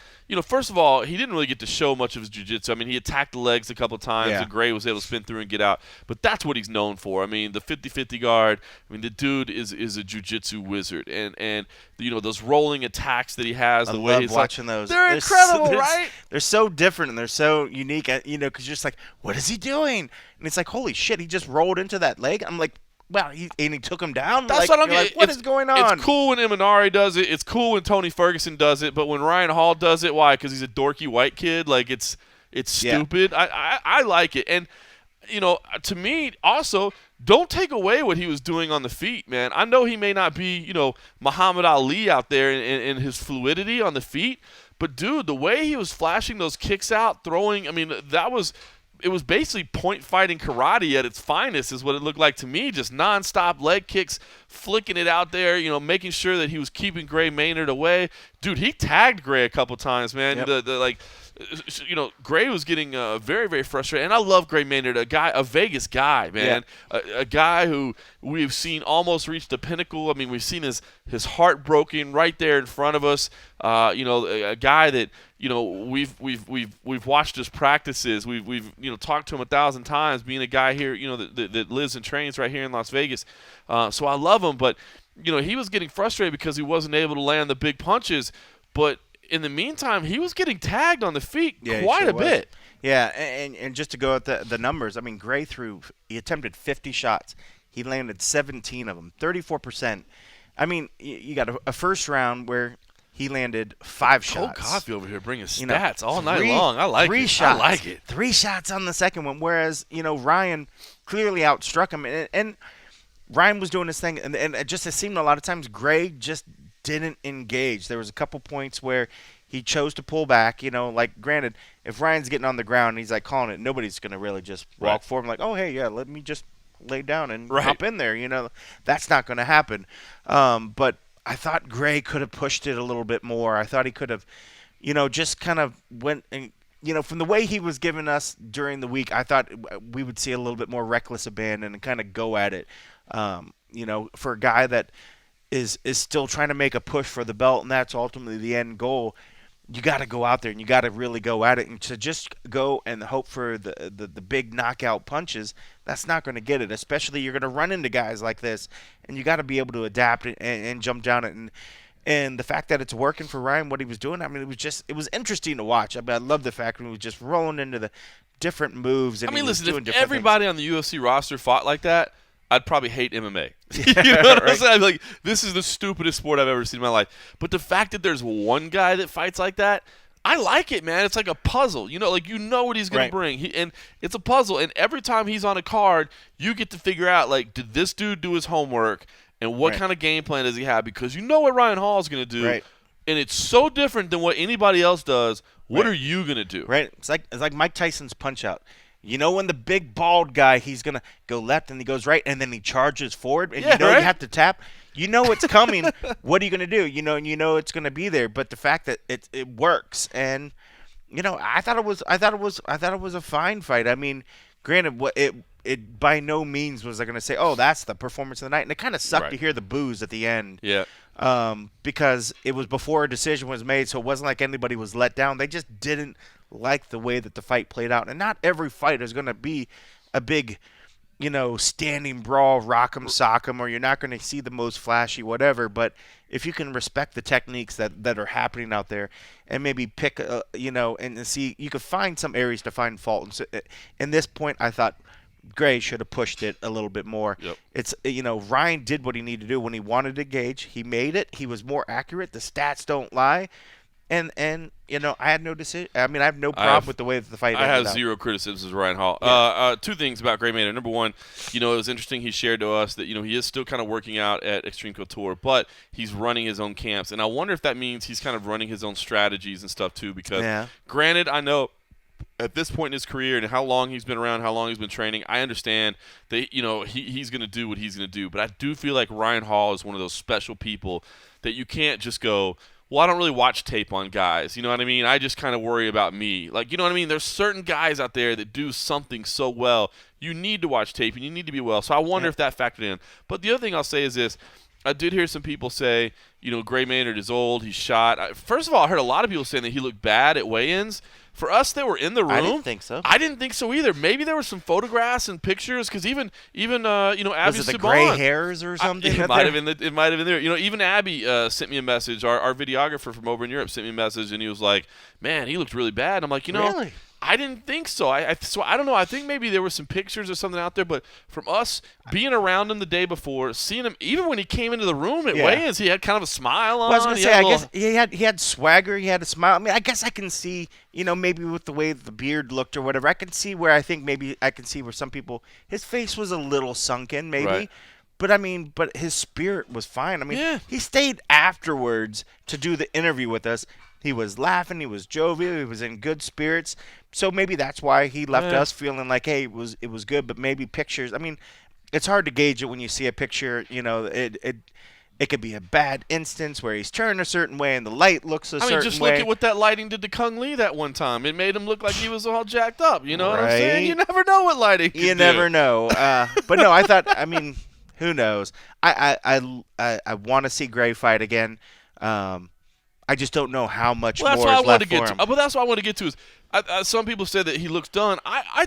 first of all, he didn't really get to show much of his jiu-jitsu. I mean, he attacked the legs a couple times, and Gray was able to spin through and get out. But that's what he's known for. I mean, the 50-50 guard, the dude is a jiu-jitsu wizard. And those rolling attacks that he has. I the way love he's watching those. They're incredible, right? They're so different, and they're so unique, because you're just like, what is he doing? And it's like, holy shit, he just rolled into that leg. I'm like, wow, he took him down? That's what I'm like, what is going on? It's cool when Imanari does it. It's cool when Tony Ferguson does it. But when Ryan Hall does it, why? Because he's a dorky white kid. Like, it's stupid. I like it. And, to me, also, don't take away what he was doing on the feet, man. I know he may not be, Muhammad Ali out there in his fluidity on the feet. But, dude, the way he was flashing those kicks out, throwing, it was basically point fighting karate at its finest is what it looked like to me. Just nonstop leg kicks, flicking it out there, making sure that he was keeping Gray Maynard away. Dude, he tagged Gray a couple times, man. Yep. Gray was getting very, very frustrated. And I love Gray Maynard, a Vegas guy, man. Yeah. A guy who we've seen almost reach the pinnacle. I mean, we've seen his heart broken right there in front of us. A guy that, we've watched his practices. We've talked to him 1,000 times, being a guy here, that lives and trains right here in Las Vegas. So I love him, but he was getting frustrated because he wasn't able to land the big punches. But in the meantime, he was getting tagged on the feet quite a bit. Yeah, and just to go at the numbers, Gray he attempted 50 shots. He landed 17 of them, 34%. You got a first round where he landed 5 shots. Cole Coffey over here bringing stats all night long. I like it. Shots, I like it. 3 shots on the second one, whereas, Ryan clearly outstruck him. And Ryan was doing his thing, and it seemed a lot of times Gray just didn't engage. There was a couple points where he chose to pull back. Granted, if Ryan's getting on the ground and he's like calling it, nobody's going to really just walk for him like, oh, hey, yeah, let me just lay down and hop in there. That's not going to happen. But I thought Gray could have pushed it a little bit more. I thought he could have, just kind of went and, from the way he was giving us during the week, I thought we would see a little bit more reckless abandon and kind of go at it. For a guy that is still trying to make a push for the belt, and that's ultimately the end goal. You got to go out there and you got to really go at it, and to just go and hope for the big knockout punches, that's not going to get it. Especially you're going to run into guys like this, and you got to be able to adapt and jump down it. And the fact that it's working for Ryan, what he was doing, it was interesting to watch. I love the fact when he was just rolling into the different moves. And listen, if everybody on the UFC roster fought like that, I'd probably hate MMA. You know what I'm saying? Like, this is the stupidest sport I've ever seen in my life. But the fact that there's one guy that fights like that, I like it, man. It's like a puzzle. You know what he's going to bring. And it's a puzzle. And every time he's on a card, you get to figure out, did this dude do his homework? And what kind of game plan does he have? Because you know what Ryan Hall is going to do. Right. And it's so different than what anybody else does. What are you going to do? Right. It's like Mike Tyson's Punch-Out. When the big bald guy, he's going to go left and he goes right, and then he charges forward, and you have to tap. It's coming. What are you going to do? It's going to be there. But the fact that it works, and I thought it was a fine fight. Granted, it by no means was I going to say, oh, that's the performance of the night, and it kind of sucked to hear the boos at the end. Yeah. Because it was before a decision was made, so it wasn't like anybody was let down. They just didn't like the way that the fight played out. And not every fight is going to be a big, standing brawl, rock 'em, sock 'em, or you're not going to see the most flashy whatever. But if you can respect the techniques that are happening out there and maybe pick, and see, you could find some areas to find fault. And so, in this point, I thought Gray should have pushed it a little bit more. Yep. It's Ryan did what he needed to do when he wanted to engage. He made it. He was more accurate. The stats don't lie. And I had no decision. I have no problem with the way that the fight ended. I have zero criticisms of Ryan Hall. Yeah. 2 things about Gray Maynard. Number one, it was interesting. He shared to us that he is still kind of working out at Extreme Couture, but he's running his own camps, and I wonder if that means he's kind of running his own strategies and stuff too. Because granted, I know at this point in his career and how long he's been around, how long he's been training, I understand that he's going to do what he's going to do. But I do feel like Ryan Hall is one of those special people that you can't just go, well, I don't really watch tape on guys. You know what I mean? I just kind of worry about me. Like, you know what I mean? There's certain guys out there that do something so well. You need to watch tape and you need to be well. So I wonder if that factored in. But the other thing I'll say is this. I did hear some people say, Gray Maynard is old. He's shot. First of all, I heard a lot of people saying that he looked bad at weigh-ins. For us that were in the room, I didn't think so. I didn't think so either. Maybe there were some photographs and pictures because even Abby was it the Subban, gray hairs or something? It might have been there. Even Abby sent me a message. Our videographer from over in Europe sent me a message, and he was like, "Man, he looked really bad." And I'm like, Really? I didn't think so. So I don't know. I think maybe there were some pictures or something out there, but from us being around him the day before, seeing him, even when he came into the room at weigh-ins, he had kind of a smile on. Well, I was gonna say, I guess he had swagger, he had a smile. I mean, I guess I can see, maybe with the way the beard looked or whatever, I can see where some people, his face was a little sunken, maybe. Right. But his spirit was fine. I mean, he stayed afterwards to do the interview with us. He was laughing. He was jovial. He was in good spirits. So maybe that's why he left us feeling like, hey, it was good. But maybe pictures. I mean, it's hard to gauge it when you see a picture. It could be a bad instance where he's turned a certain way and the light looks a certain way. Just look at what that lighting did to Kung Lee that one time. It made him look like he was all jacked up. You know what I'm saying? You never know what lighting can do. You never know. But no, I thought. I mean, who knows? I want to see Gray fight again. I just don't know how much more is left for him. But that's what I want to get to is some people said that he looks done. I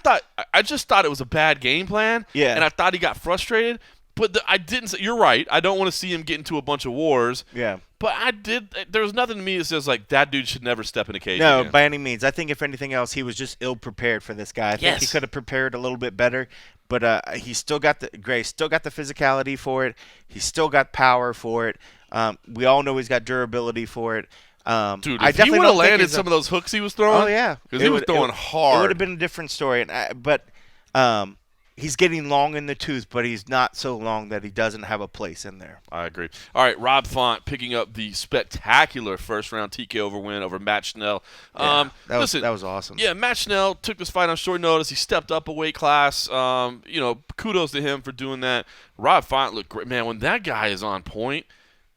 just thought it was a bad game plan. Yeah. And I thought he got frustrated. But I didn't say, you're right. I don't want to see him get into a bunch of wars. Yeah. But there was nothing to me that says, like, that dude should never step in a cage No, again. by any means. I think if anything else, he was just ill-prepared for this guy. I think he could have prepared a little bit better. But Gray still got the physicality for it. He's still got power for it. We all know he's got durability for it. Dude, if he would have landed some of those hooks he was throwing, oh yeah, because he was throwing hard. It would have been a different story. But he's getting long in the tooth, but he's not so long that he doesn't have a place in there. I agree. All right, Rob Font picking up the spectacular first-round TKO win over Matt Schnell. That was awesome. Yeah, Matt Schnell took this fight on short notice. He stepped up a weight class. Kudos to him for doing that. Rob Font looked great. Man, when that guy is on point,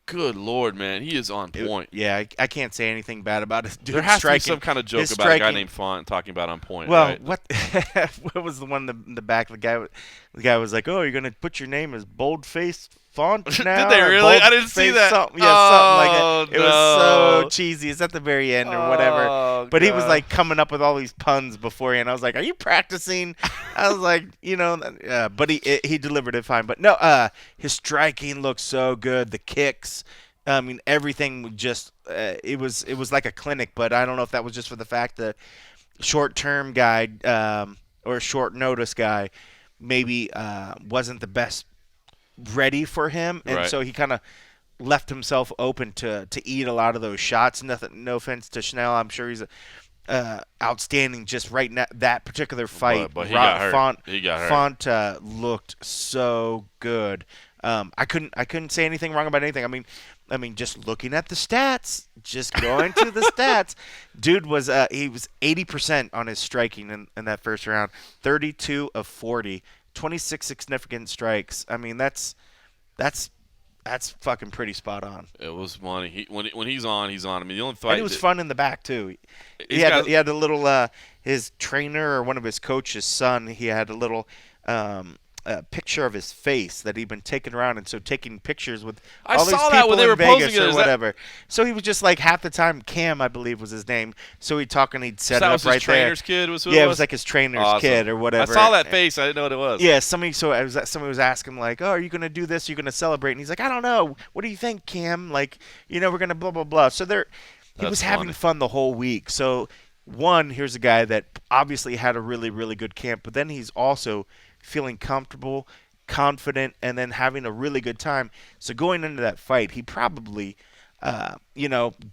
good Lord, man, he is on point. I can't say anything bad about it. Dude, there has to be some kind of joke about a guy named Font talking about on point. Well, right? what was the one in the back? The guy was like, "Oh, you're gonna put your name as boldface Font now?" Did they really? I didn't see that. Something like that. It was so cheesy. It's at the very end or whatever. But he was like coming up with all these puns beforehand. I was like, "Are you practicing?" I was like, but he delivered it fine. But no, his striking looked so good. The kicks. I mean, everything just it was like a clinic. But I don't know if that was just for the fact that short-term guy or short notice guy maybe wasn't the best ready for him, and so he kind of left himself open to eat a lot of those shots. No offense to Schnell, I'm sure he's outstanding just right now that particular fight. But he got hurt. Font looked so good. I couldn't say anything wrong about anything. I mean, just looking at the stats, just going to the stats, dude was he was 80% on his striking in that first round, 32 of 40. 26 significant strikes. I mean, that's fucking pretty spot on. It was money. When he's on, he's on. I mean, the only fight. And it was fun in the back too. He had a little his trainer or one of his coach's son. He had a little picture of his face that he'd been taking around, and so taking pictures with all these people in Vegas or whatever. So he was just like half the time. Cam, I believe, was his name. So he'd talk and he'd set it up right there. His trainer's kid was who it was like his trainer's kid or whatever. I saw that face. I didn't know what it was. Yeah, somebody was asking like, "Oh, are you gonna do this? Are you gonna celebrate?" And he's like, "I don't know. What do you think, Cam? Like, we're gonna blah blah blah." So he was having fun the whole week. So here's a guy that obviously had a really really good camp, but then he's also feeling comfortable, confident, and then having a really good time. So going into that fight, he probably,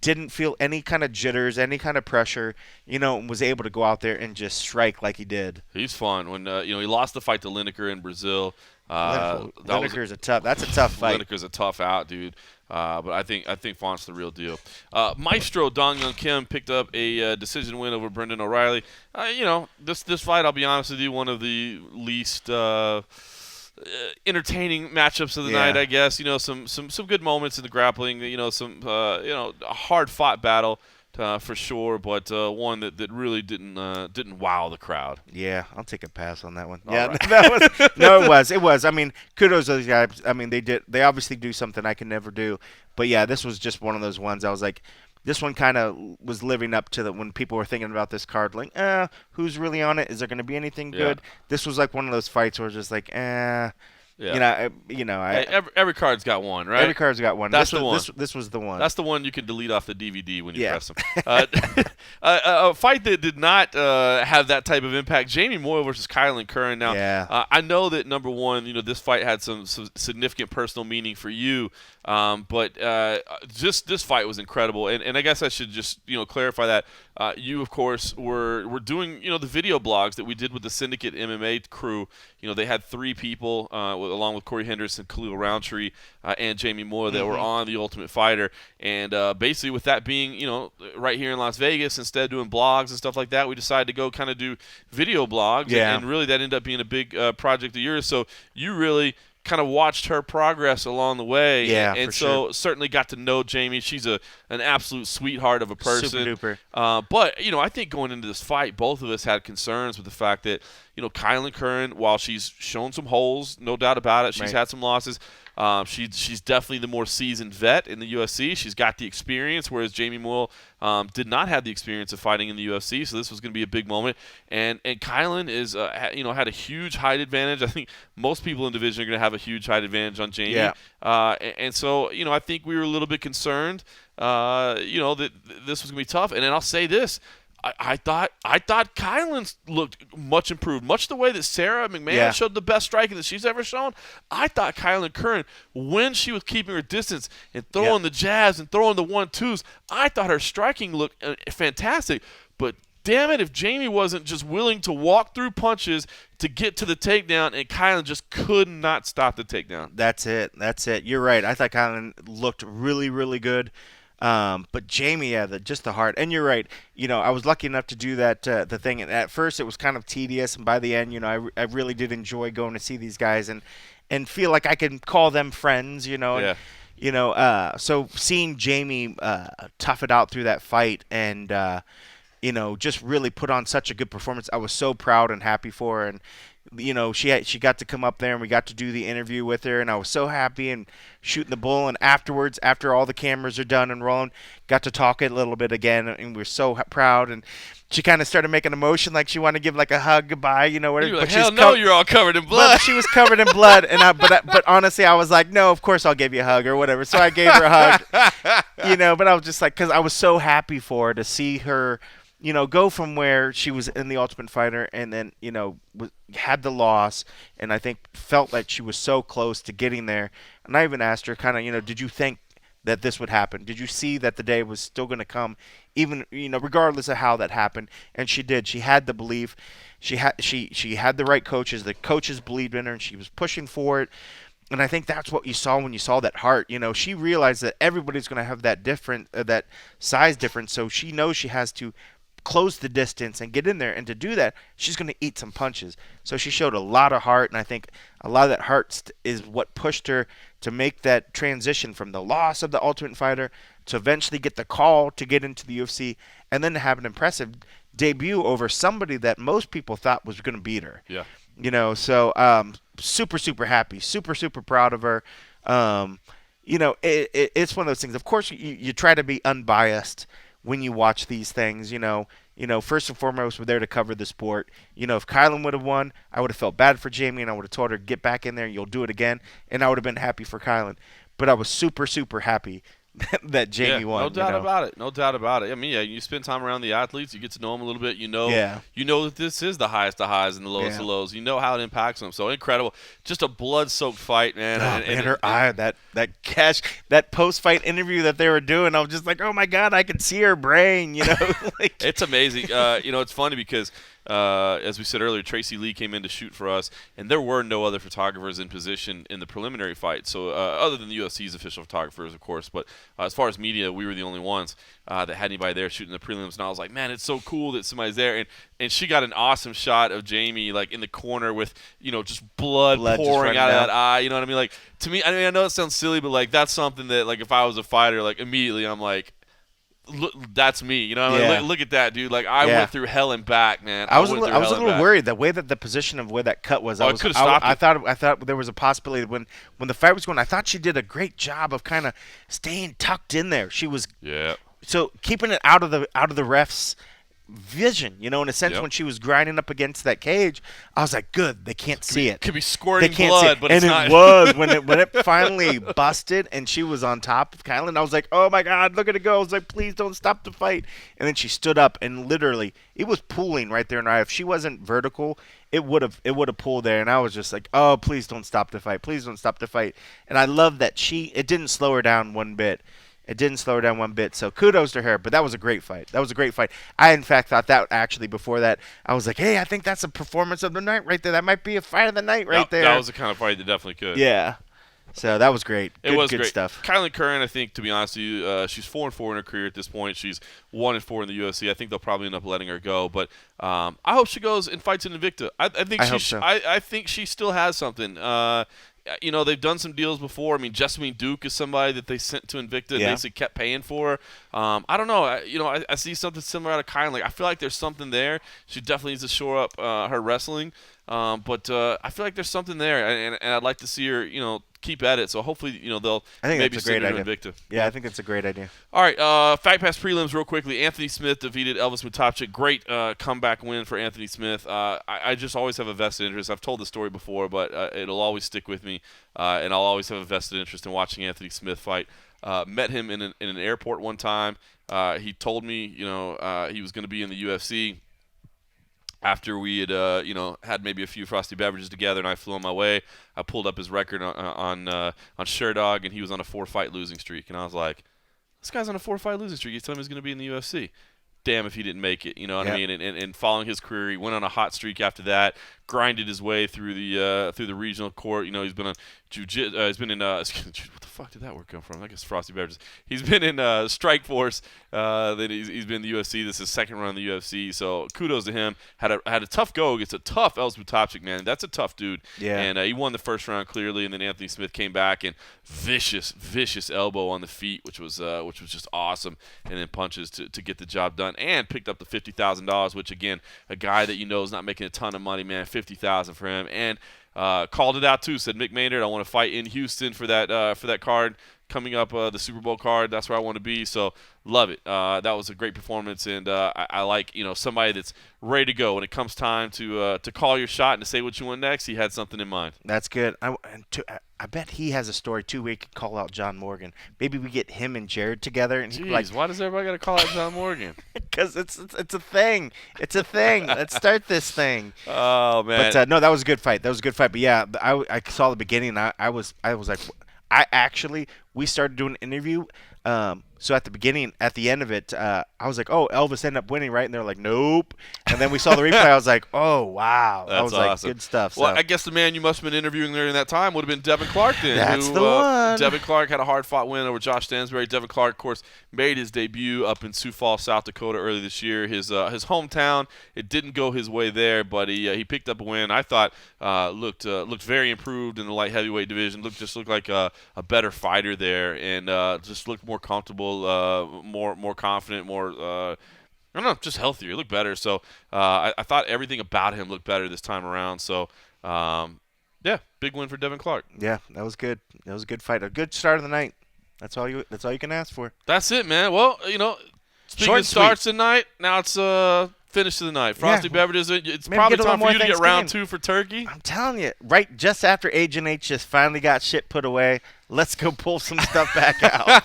didn't feel any kind of jitters, any kind of pressure, and was able to go out there and just strike like he did. He's fun. When he lost the fight to Lineker in Brazil. Lineker's that's a tough fight. Lineker's a tough out, dude. But I think Font's the real deal. Maestro Dong Young Kim picked up a decision win over Brendan O'Reilly. This fight, I'll be honest with you, one of the least entertaining matchups of the night, I guess. Some good moments in the grappling. Some a hard fought battle. For sure, but one that really didn't wow the crowd. Yeah, I'll take a pass on that one. All Yeah, right. it was. I mean, kudos to those guys. I mean, they obviously do something I can never do. But yeah, this was just one of those ones. I was like, this one kind of was living up to when people were thinking about this card, like, who's really on it? Is there going to be anything good? This was like one of those fights where it's just like, Yeah. Every card's got one, right? Every card's got one. That's the one. This was the one. That's the one you can delete off the DVD when you press them. A fight that did not have that type of impact. Jamie Moyle versus Kylan Curran. Now, I know that number one, this fight had some significant personal meaning for you, but just this fight was incredible. And I guess I should just clarify that you, of course, were doing the video blogs that we did with the Syndicate MMA crew. They had 3 people along with Corey Henderson, Khalil Roundtree, and Jamie Moore that were on The Ultimate Fighter. And basically with that being, right here in Las Vegas, instead of doing blogs and stuff like that, we decided to go kind of do video blogs. And really that ended up being a big project of yours. So you really kind of watched her progress along the way. And so certainly got to know Jamie. She's an absolute sweetheart of a person. Super duper. But, I think going into this fight, both of us had concerns with the fact that, Kylan Curran, while she's shown some holes, no doubt about it, she's had some losses. She's definitely the more seasoned vet in the UFC. She's got the experience, whereas Jamie Moyle did not have the experience of fighting in the UFC. So this was going to be a big moment. And Kylan is had a huge height advantage. I think most people in the division are going to have a huge height advantage on Jamie. Yeah. And so I think we were a little bit concerned. That this was going to be tough. And then I'll say this. I thought Kylan looked much improved, much the way that Sarah McMahon showed the best striking that she's ever shown. I thought Kylan Curran, when she was keeping her distance and throwing the jabs and throwing the 1-2s, I thought her striking looked fantastic. But damn it, if Jamie wasn't just willing to walk through punches to get to the takedown, and Kylan just could not stop the takedown. That's it. You're right. I thought Kylan looked really, really good. But Jamie, just the heart. And you're right. I was lucky enough to do that the thing. And at first, it was kind of tedious, and by the end, I really did enjoy going to see these guys and feel like I can call them friends. So seeing Jamie tough it out through that fight and just really put on such a good performance, I was so proud and happy for her. And she got to come up there and we got to do the interview with her, and I was so happy and shooting the bull. And afterwards, after all the cameras are done and rolling, got to talk a little bit again, and we were so proud. And she kind of started making a motion like she wanted to give like a hug goodbye, whatever. You're like, hell no, you're all covered in blood. Well, she was covered in blood, and but honestly, I was like, no, of course I'll give you a hug or whatever. So I gave her a hug, But I was just like, because I was so happy for her to see her. Go from where she was in the Ultimate Fighter and then, had the loss, and I think felt like she was so close to getting there. And I even asked her kind of, did you think that this would happen? Did you see that the day was still going to come, even, regardless of how that happened? And she did. She had the belief. She had the right coaches. The coaches believed in her, and she was pushing for it. And I think that's what you saw when you saw that heart. She realized that everybody's going to have that size difference, so she knows she has to close the distance and get in there, and to do that she's going to eat some punches. So she showed a lot of heart, and I think a lot of that heart is what pushed her to make that transition from the loss of the Ultimate Fighter to eventually get the call to get into the UFC, and then to have an impressive debut over somebody that most people thought was going to beat her. So super happy, super proud of her. It's one of those things. Of course you try to be unbiased when you watch these things. First and foremost, we're there to cover the sport. If Kylan would have won, I would have felt bad for Jamie, and I would have told her, get back in there, you'll do it again, and I would have been happy for Kylan. But I was super happy that Jamie won. No doubt about it. I mean, you spend time around the athletes, you get to know them a little bit. You know that this is the highest of highs and the lowest of lows. You know how it impacts them. So incredible, just a blood-soaked fight, man. And her eye, that post-fight interview that they were doing, I was just like, oh my God, I could see her brain. It's amazing. It's funny because as we said earlier, Tracy Lee came in to shoot for us, and there were no other photographers in position in the preliminary fight. So other than the UFC's official photographers, of course, but as far as media, we were the only ones that had anybody there shooting the prelims. And I was like, man, it's so cool that somebody's there. And she got an awesome shot of Jamie like in the corner with just blood pouring just out of down. that eye. You know what I mean? Like to me, I know it sounds silly, but like that's something that like if I was a fighter, like immediately I'm like, look, that's me. You know, Yeah. like, look at that, dude. Like I Yeah. went through hell and back, man. I was a went through little, hell and back. worried the way that the position of where that cut was. Oh, it could've stopped I it. thought there was a possibility when the fight was going. I thought she did a great job of kind of staying tucked in there. She was so keeping it out of the refs' vision, in a sense. Yep. When she was grinding up against that cage, I was like, good, they can't see it. Could be They squirting can't blood, see it. but And it's not. it was when it finally busted and she was on top of Kylan. I was like, oh my God, look at it go. I was like, please don't stop the fight. And then she stood up and literally it was pooling right there in her eye. If she wasn't vertical, it would have pulled there. And I was just like, oh, please don't stop the fight. Please don't stop the fight. And I love that it didn't slow her down one bit. It didn't slow her down one bit, so kudos to her. But that was a great fight. I, in fact, thought that actually before that, I was like, hey, I think that's a performance of the night right there. That might be a fight of the night right there. That was the kind of fight that definitely could. Yeah. So that was great. It was good great stuff. Kylan Curran, I think, to be honest with you, she's 4-4 in her career at this point. She's 1-4 in the UFC. I think they'll probably end up letting her go. But I hope she goes and fights in Invicta. I think she still has something. They've done some deals before. I mean, Jessamine Duke is somebody that they sent to Invicta and basically kept paying for. I don't know. I see something similar out of Kylan. Like, I feel like there's something there. She definitely needs to shore up her wrestling. But I feel like there's something there, and I'd like to see her, keep at it. So hopefully, they'll maybe send her to Invicta. Yeah, I think that's a great idea. All right, Fight Pass prelims real quickly. Anthony Smith defeated Elvis Mutapchik. Great comeback win for Anthony Smith. I just always have a vested interest. I've told the story before, but it'll always stick with me, and I'll always have a vested interest in watching Anthony Smith fight. Met him in an airport one time. He told me, he was going to be in the UFC. After we had, had maybe a few frosty beverages together, and I flew on my way, I pulled up his record on ShareDog, and he was on a 4-fight losing streak. And I was like, this guy's on a 4-fight losing streak. He's telling me he's going to be in the UFC. Damn if he didn't make it, you know what I mean? And following his career, he went on a hot streak after that, grinded his way through the regional court. He's been on jiu-jitsu. He's been in what the fuck did that word come from? I guess frosty beverages. He's been in Strikeforce. Then he's been in the UFC. This is his second run in the UFC. So kudos to him. Had a tough go. It's a tough Elvis Mutapchik, man. That's a tough dude. Yeah. And he won the first round clearly, and then Anthony Smith came back and vicious elbow on the feet, which was just awesome, and then punches to get the job done, and picked up the $50,000, which again, a guy that is not making a ton of money, man. $50,000 for him, and called it out too. Said, Mick Maynard, I want to fight in Houston for that card coming up, the Super Bowl card. That's where I want to be. So love it. That was a great performance, and I like somebody that's ready to go when it comes time to call your shot and to say what you want next. He had something in mind. That's good. I bet he has a story too where he could call out John Morgan. Maybe we get him and Jared together, and Jeez, why does everybody got to call out John Morgan? Because it's a thing. It's a thing. Let's start this thing. Oh man. But no, that was a good fight. But yeah, I saw the beginning. And I was like, we started doing an interview. So at the beginning, at the end of it, I was like, oh, Elvis ended up winning, right? And they're like, nope. And then we saw the replay. I was like, oh, wow. That's was awesome. Like, good stuff. So. Well, I guess the man you must have been interviewing during that time would have been Devin Clark then. That's the one. Devin Clark had a hard-fought win over Josh Stansbury. Devin Clark, of course, made his debut up in Sioux Falls, South Dakota early this year. His hometown, it didn't go his way there, but he picked up a win. I thought looked very improved in the light heavyweight division. Looked like a better fighter there, and just looked more comfortable, more confident, more I don't know, just healthier. He looked better. So I thought everything about him looked better this time around. So yeah, big win for Devin Clark. Yeah, that was good. That was a good fight. A good start of the night. That's all you can ask for. That's it, man. Well, speaking Short of starts tonight, now it's finish of the night. Frosty beverages. It's Maybe probably get a little time for more you to get round Thanksgiving. 2 for turkey. I'm telling you, right just after Agent H just finally got shit put away, let's go pull some stuff back out.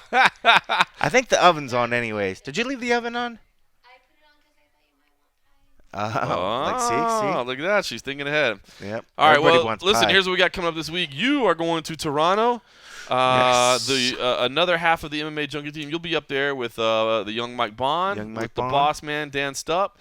I think the oven's on anyways. Did you leave the oven on? Look at that. She's thinking ahead. Yep. All right, Everybody well, wants listen, pie. here's what we got coming up this week. You are going to Toronto. Yes. Another half of the MMA Junkie team. You'll be up there with the young Mike Bond, Young Mike with the Bond. boss man, Dan Stupp.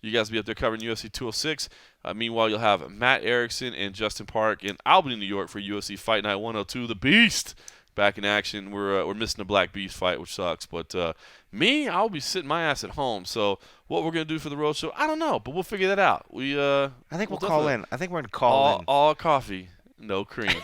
You guys will be up there covering UFC 206. Meanwhile, you'll have Matt Erickson and Justin Park, and I'll be in New York for UFC Fight Night 102. The Beast back in action. We're missing the Black Beast fight, which sucks. But me, I'll be sitting my ass at home. So what we're gonna do for the road show, I don't know, but we'll figure that out. I think we'll call in. I think we're gonna call in. All coffee, no cream.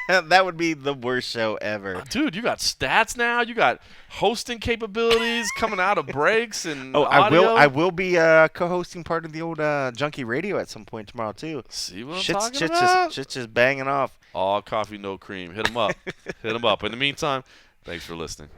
That would be the worst show ever. Dude, you got stats now. You got hosting capabilities coming out of breaks and audio. I will be co-hosting part of the old Junkie Radio at some point tomorrow too. See what I'm talking about? Shit's just banging off. All coffee, no cream. Hit them up. Hit them up. In the meantime, thanks for listening.